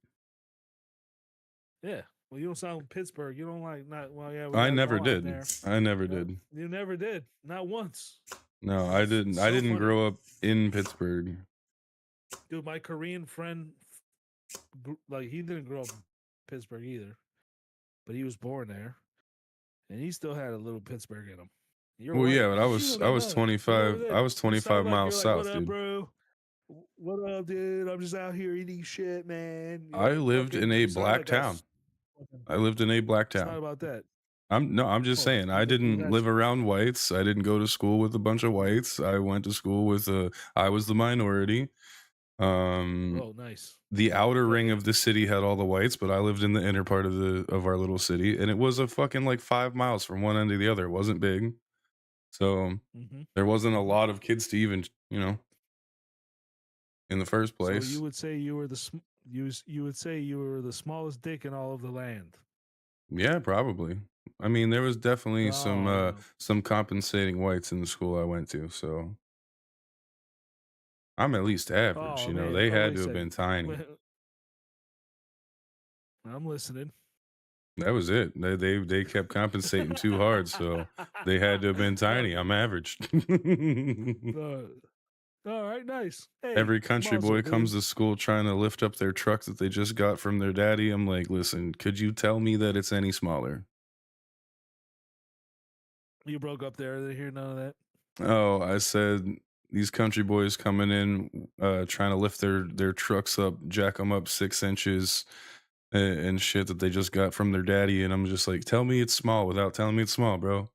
Yeah. Well, you don't sound Pittsburgh. You don't like not. Well, yeah, we I got it never all out did. there. I never did. You never did. Not once. No, I didn't. I So didn't funny. grow up in Pittsburgh. Dude, my Korean friend, like he didn't grow up in Pittsburgh either, but he was born there, and he still had a little Pittsburgh in him. You're Well, yeah, white. but You don't I even was know that. You never 25. did. I was You sound 25 like miles you're like, "What south, up, dude. bro? What up, dude? I'm just out here eating shit, man." I lived in a You sound black like town. I lived in a black It's not town. about that. I'm just Oh, saying, I we didn't got live you. around whites. I didn't go to school with a bunch of whites. I went to school with I was the minority. Oh, nice. The outer ring Right. of the city had all the whites, but I lived in the inner part of our little city, and it was a fucking like 5 miles from one end to the other. It wasn't big. So Mm-hmm. there wasn't a lot of kids to even, in the first So place. you would say you were you would say you were the smallest dick in all of the land. Yeah, probably. I mean, there was definitely Oh, some compensating whites in the school I went to, so I'm at least average, oh man. They Oh, had wait a to have been second. tiny. I'm listening. That was it. They kept compensating too hard, so they had to have been tiny. I'm average. Uh, All right, nice. Hey, Every country muzzle, boy dude. comes to school trying to lift up their truck that they just got from their daddy. I'm like, listen, could you tell me that it's any smaller? You broke up there. I didn't hear none of that. Oh, I said these country boys coming in, trying to lift their trucks up, jack them up 6 inches and shit that they just got from their daddy, and I'm just like, tell me it's small without telling me it's small, bro.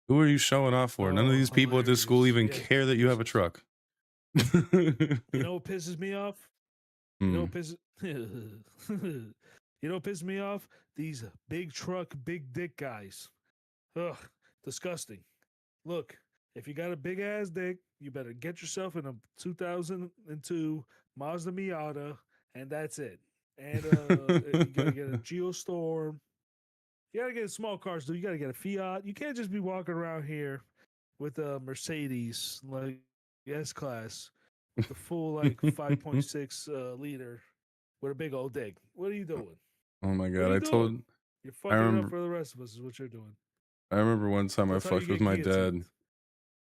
Who are you showing off for? None of Oh, these people at this school hilarious. even Yeah. care that you have a truck. You know what pisses me off? You know what pisses You know what pisses me off? These big truck, big dick guys. Ugh, disgusting. Look, if you got a big ass dick, you better get yourself in a 2002 Mazda Miata, and that's it. And you gotta get a Geostorm. You gotta get small cars, dude. You gotta get a Fiat. You can't just be walking around here with a Mercedes like S class with the full like 5.6 liter with a big old dick. What are you doing? Oh my What are god, you I doing? told You're I fucking it up remember for the rest of us. Is what you're doing. I remember one time I That's how you fucked with get my guillotined. dad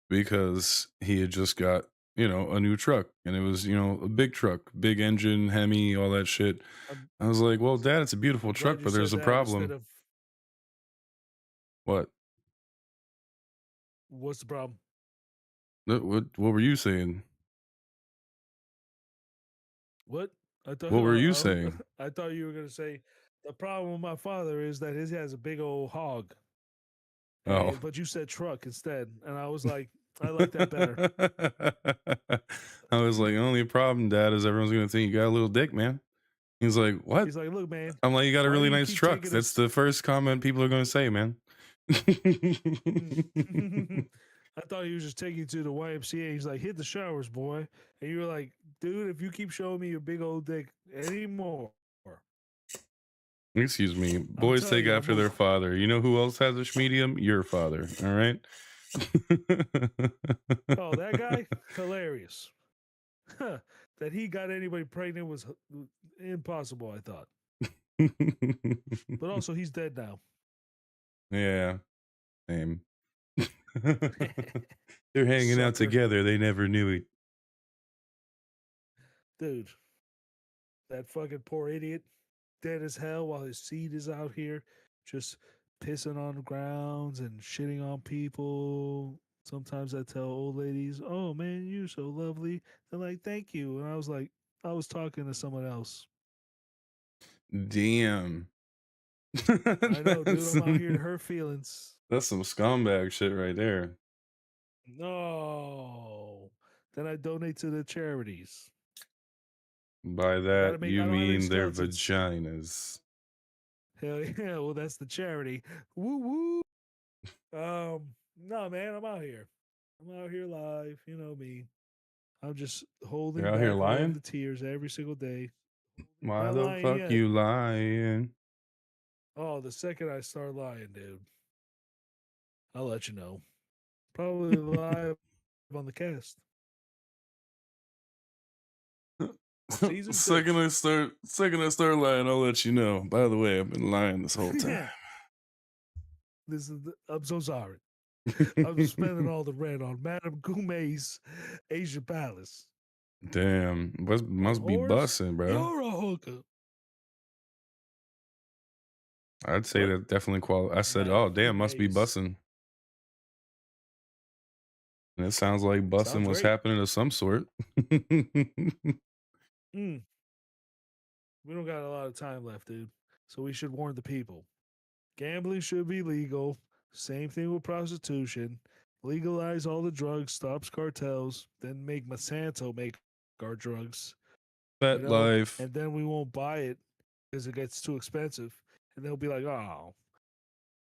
because he had just got, a new truck, and it was, a big truck, big engine, Hemi, all that shit. I'm, I was like, "Well, dad, it's a beautiful I'm glad truck, you but there's said a that instead problem." of What? what's the problem? What were you saying? What? I thought What were you saying? I thought you were gonna say the problem with my father is that his has a big old hog. Oh. But you said truck instead, and I was like, I like that better. I was like, "Only problem, dad, is everyone's gonna think you got a little dick, man." He's like, "What?" He's like, look, man, I'm like, "You got a why do really you nice keep truck." taking That's us? the first comment people are gonna say, man. I thought he was just taking you to the YMCA. He's like, hit the showers, boy. And you were like, dude, if you keep showing me your big old dick anymore, Excuse me. I'm Boys telling take you, I'm after their moving. father. You know who else has a schmedium? Your father. All right. Oh, that guy? Hilarious. That he got anybody pregnant was impossible, I thought. But also, he's dead now. Yeah. Same. They're hanging out Sucker. together. They never knew it. Dude, that fucking poor idiot, dead as hell while his seed is out here just pissing on the grounds and shitting on people. Sometimes I tell old ladies, oh man, you're so lovely. They're like, thank you. And I was like, I was talking to someone else. Damn. I know, dude. that's, I'm out here to hurt feelings. that's some scumbag shit right there. No. Then I donate to the charities. By I gotta that, make, you I don't have any mean their skeletons. vaginas. Hell yeah. Well, that's the charity. Woo woo. No, man, I'm out here. I'm out here live. You know me. I'm just You're holding out here back all of lying? the tears every single day. Why Not the lying fuck yet. you lying? Oh, the second I start lying, dude, I'll let you know. Probably live on the cast. Season 6. Second I start lying, I'll let you know. By the way, I've been lying this whole time. I'm so sorry. I'm spending all the rent on Madame Goumet's Asia Palace. Damn, must be Horse, bussin', bro. you're a hooker. I'd say What? that definitely I said, Madame oh damn, must be Goumet's. bussin'. And it sounds like bussin' Sounds was great. happening of some sort. Mm. We don't got a lot of time left, dude. So we should warn the people. Gambling should be legal. Same thing with prostitution. Legalize all the drugs, stops cartels, then make Monsanto make our drugs, Fat life. and then we won't buy it because it gets too expensive. And they'll be like, oh.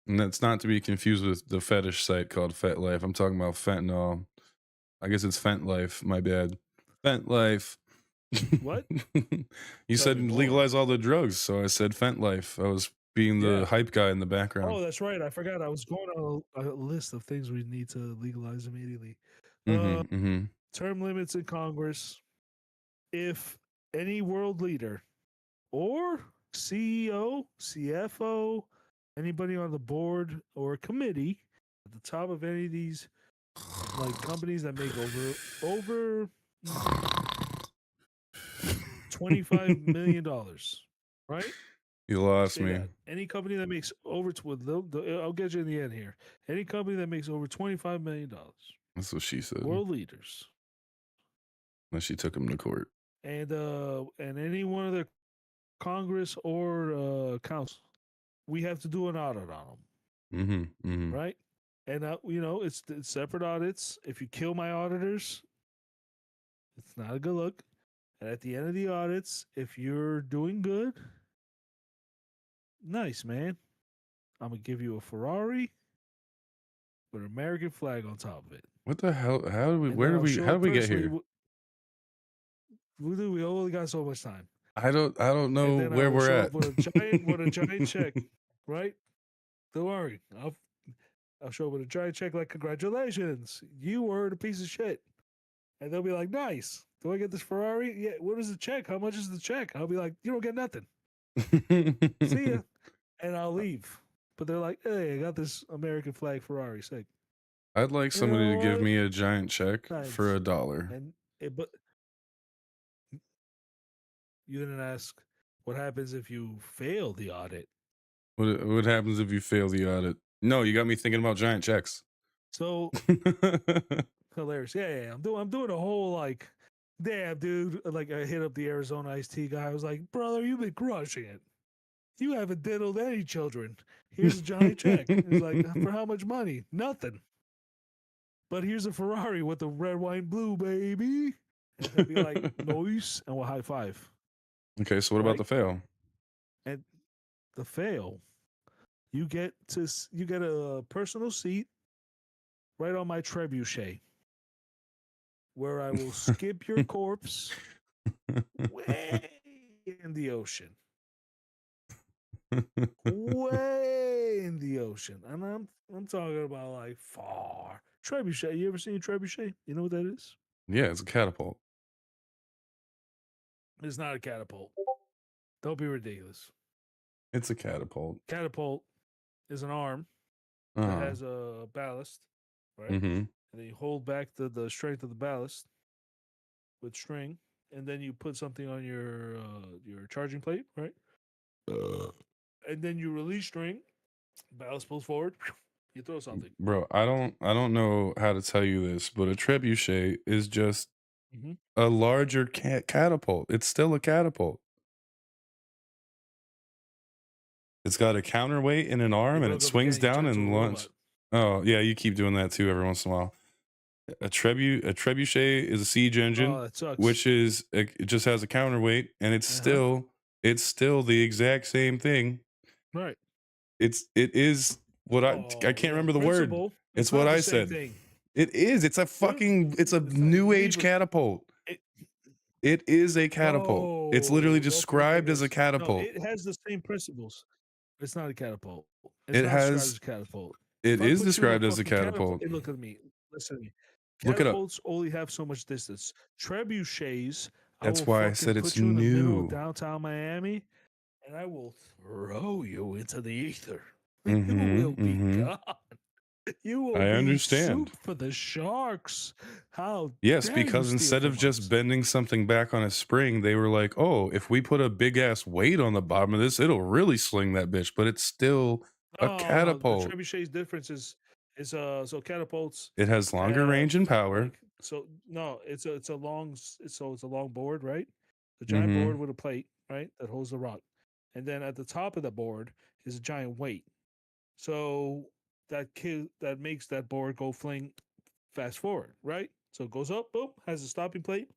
And that's not to be confused with the fetish site called Fat Life. I'm talking about fentanyl. I guess it's Fent Life. My bad. Fent Life. What? You Tell said me more. legalize all the drugs, so I said Fent Life. I was being the Yeah. hype guy in the background. Oh, that's right. I forgot. I was going on a list of things we need to legalize immediately. Term limits in Congress. If any world leader or CEO, CFO, anybody on the board or committee at the top of any of these like companies that make over $25 million, right? You lost Say me. that. Any company that makes over I'll get you in the end here. Any company that makes over $25 million, That's what she said. world leaders, And she took him to court. and any one of their Congress or council, we have to do an audit on them, right? And it's separate audits. If you kill my auditors, it's not a good look. And at the end of the audits, if you're doing good, nice, man. I'm gonna give you a Ferrari with an American flag on top of it. What the hell? How did we? And Where then did I'll we? show How it did we get personally. here? We only got so much time. I don't know And then where I will we're show at. up with a giant check, right? Don't worry. I'll show up with a giant check like, congratulations, you earned a piece of shit. And they'll be like, nice. Do I get this Ferrari? Yeah. What is the check? How much is the check? I'll be like, you don't get nothing. See ya. And I'll leave. But they're like, hey, I got this American flag Ferrari. Sick. I'd like somebody to give me a giant check for $1. And but you didn't ask what happens if you fail the audit. What happens if you fail the audit? No, you got me thinking about giant checks. So hilarious. Yeah. I'm doing a whole like, damn, dude. Like I hit up the Arizona iced tea guy. I was like, brother, you've been crushing it. You haven't diddled any children. Here's a giant check. He's like, for how much money? Nothing. But here's a Ferrari with the red, white, and blue, baby. And they'll be like, noise, and we'll high five. Okay, so what about the fail? And the fail, you get a personal seat right on my trebuchet, where I will skip your corpse way in the ocean. Way in the ocean. And I'm talking about like far. Trebuchet. You ever seen a trebuchet? You know what that is? Yeah, it's a catapult. It's not a catapult. Don't be ridiculous. It's a catapult. Catapult is an arm that has a ballast, right? And then you hold back the strength of the ballast with string, and then you put something on your charging plate, right? And then you release string, ballast pulls forward, you throw something. Bro, I don't know how to tell you this, but a trebuchet is just a larger catapult. It's still a catapult. It's got a counterweight and an arm, and it swings down and launches. Oh yeah, you keep doing that too every once in a while. A trebuchet is a siege engine, which is it just has a counterweight, and it's still the exact same thing. Right. It is what I can't remember the word. It's what I said. It is. It's a fucking. It's a new age catapult. It is a catapult. It's literally described as a catapult. No, it has the same principles. It's not a catapult. It has. It is described as a catapult. Look at me. Listen to me. Look it up. Catapults only have so much distance. Trebuchets. That's why I said it's new. In the middle of downtown Miami, and I will throw you into the ether. You will be gone. You will be soup for the sharks. How? Yes, because instead of just bending something back on a spring, they were like, "Oh, if we put a big ass weight on the bottom of this, it'll really sling that bitch." But it's still a catapult. The trebuchet's difference is so catapults. It has longer range and power. It's a long board, right? The giant board with a plate, right, that holds the rock, and then at the top of the board is a giant weight. So that makes that board go fling fast forward, right? So it goes up, boom, has a stopping plate,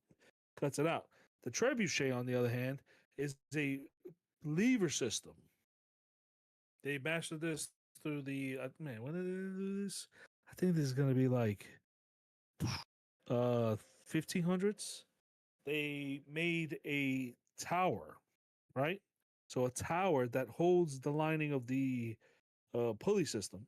cuts it out. The trebuchet, on the other hand, is a lever system. They mastered this through the when did they do this? I think this is gonna be like 1500s. They made a tower, right? So a tower that holds the lining of the pulley system,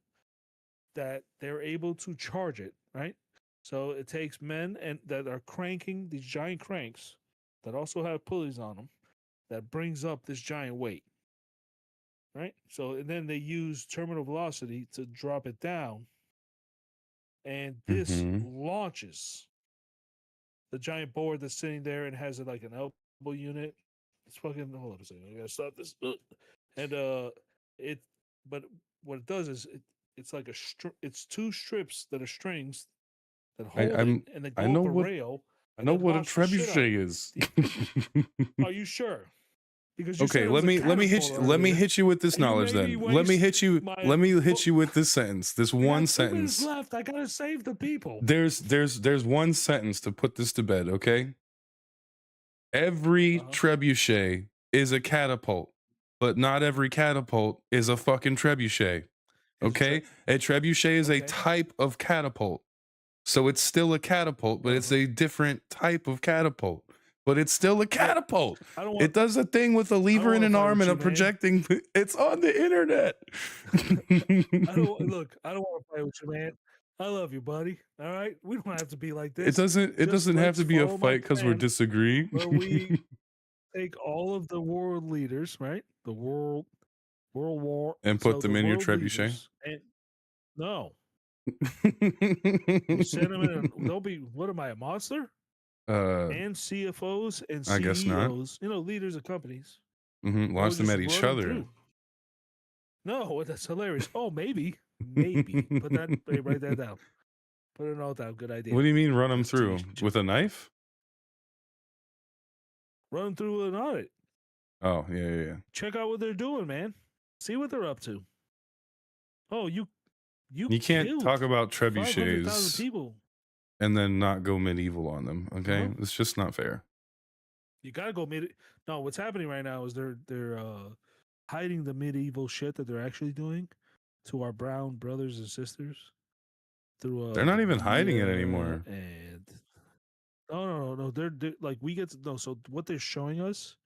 that they're able to charge it, right? So it takes men and that are cranking these giant cranks that also have pulleys on them that brings up this giant weight, right? So and then they use terminal velocity to drop it down and this launches the giant board that's sitting there and has like an elbow unit. It's fucking. Hold up a second. I gotta stop this. And it. But what it does is it's like it's two strips that are strings that hold it, and they go up a rail. I know what a trebuchet is. Are you sure? Because you okay, let me hit you with this knowledge then. Let me hit you with this sentence. This one sentence. Left. I gotta save the people. There's one sentence to put this to bed, okay? Every trebuchet is a catapult, but not every catapult is a fucking trebuchet. Okay? A trebuchet is a type of catapult. So it's still a catapult, but it's a different type of catapult. But it's still a catapult. It does a thing with a lever and an arm and a projecting. It's on the internet. I don't want to fight with you, man. I love you, buddy. All right, we don't have to be like this. It doesn't have to be a fight because we're disagreeing. Where we take all of the world leaders, right? The world war, and put them in your trebuchet. No, you send them in. They'll be. What am I, a monster? And CFOs and CEOs, I guess not. Leaders of companies. Launch them at each other. No, that's hilarious. Oh, maybe. Write that down. Put a note down. Good idea. What do you mean run them through? With a knife? Run them through an audit. Oh, yeah. Check out what they're doing, man. See what they're up to. Oh, you can't talk about trebuchets people and then not go medieval on them. Okay, it's just not fair. You gotta go No, what's happening right now is they're hiding the medieval shit that they're actually doing to our brown brothers and sisters. Through they're not even hiding it anymore. And no, they're like we get to know. So what they're showing us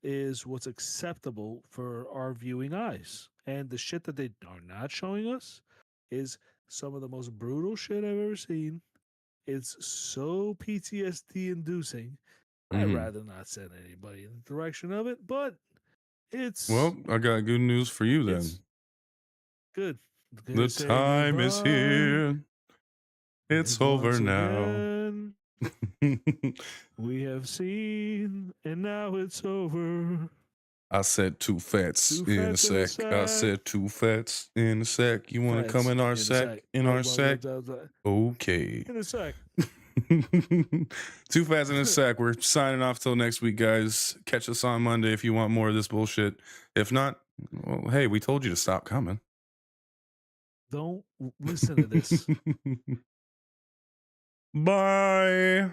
is what's acceptable for our viewing eyes, and the shit that they are not showing us is some of the most brutal shit I've ever seen. It's so PTSD inducing. I'd rather not send anybody in the direction of it, but it's... Well, I got good news for you then. Good. The time is here. It's over now. We have seen, and now it's over. I said two fats in a sec. I said two fats in a sec. You want to come in our sack? In our sack? Okay. In a sec. Two fats in a sack. We're signing off till next week, guys. Catch us on Monday if you want more of this bullshit. If not, well, hey, we told you to stop coming. Don't listen to this. Bye.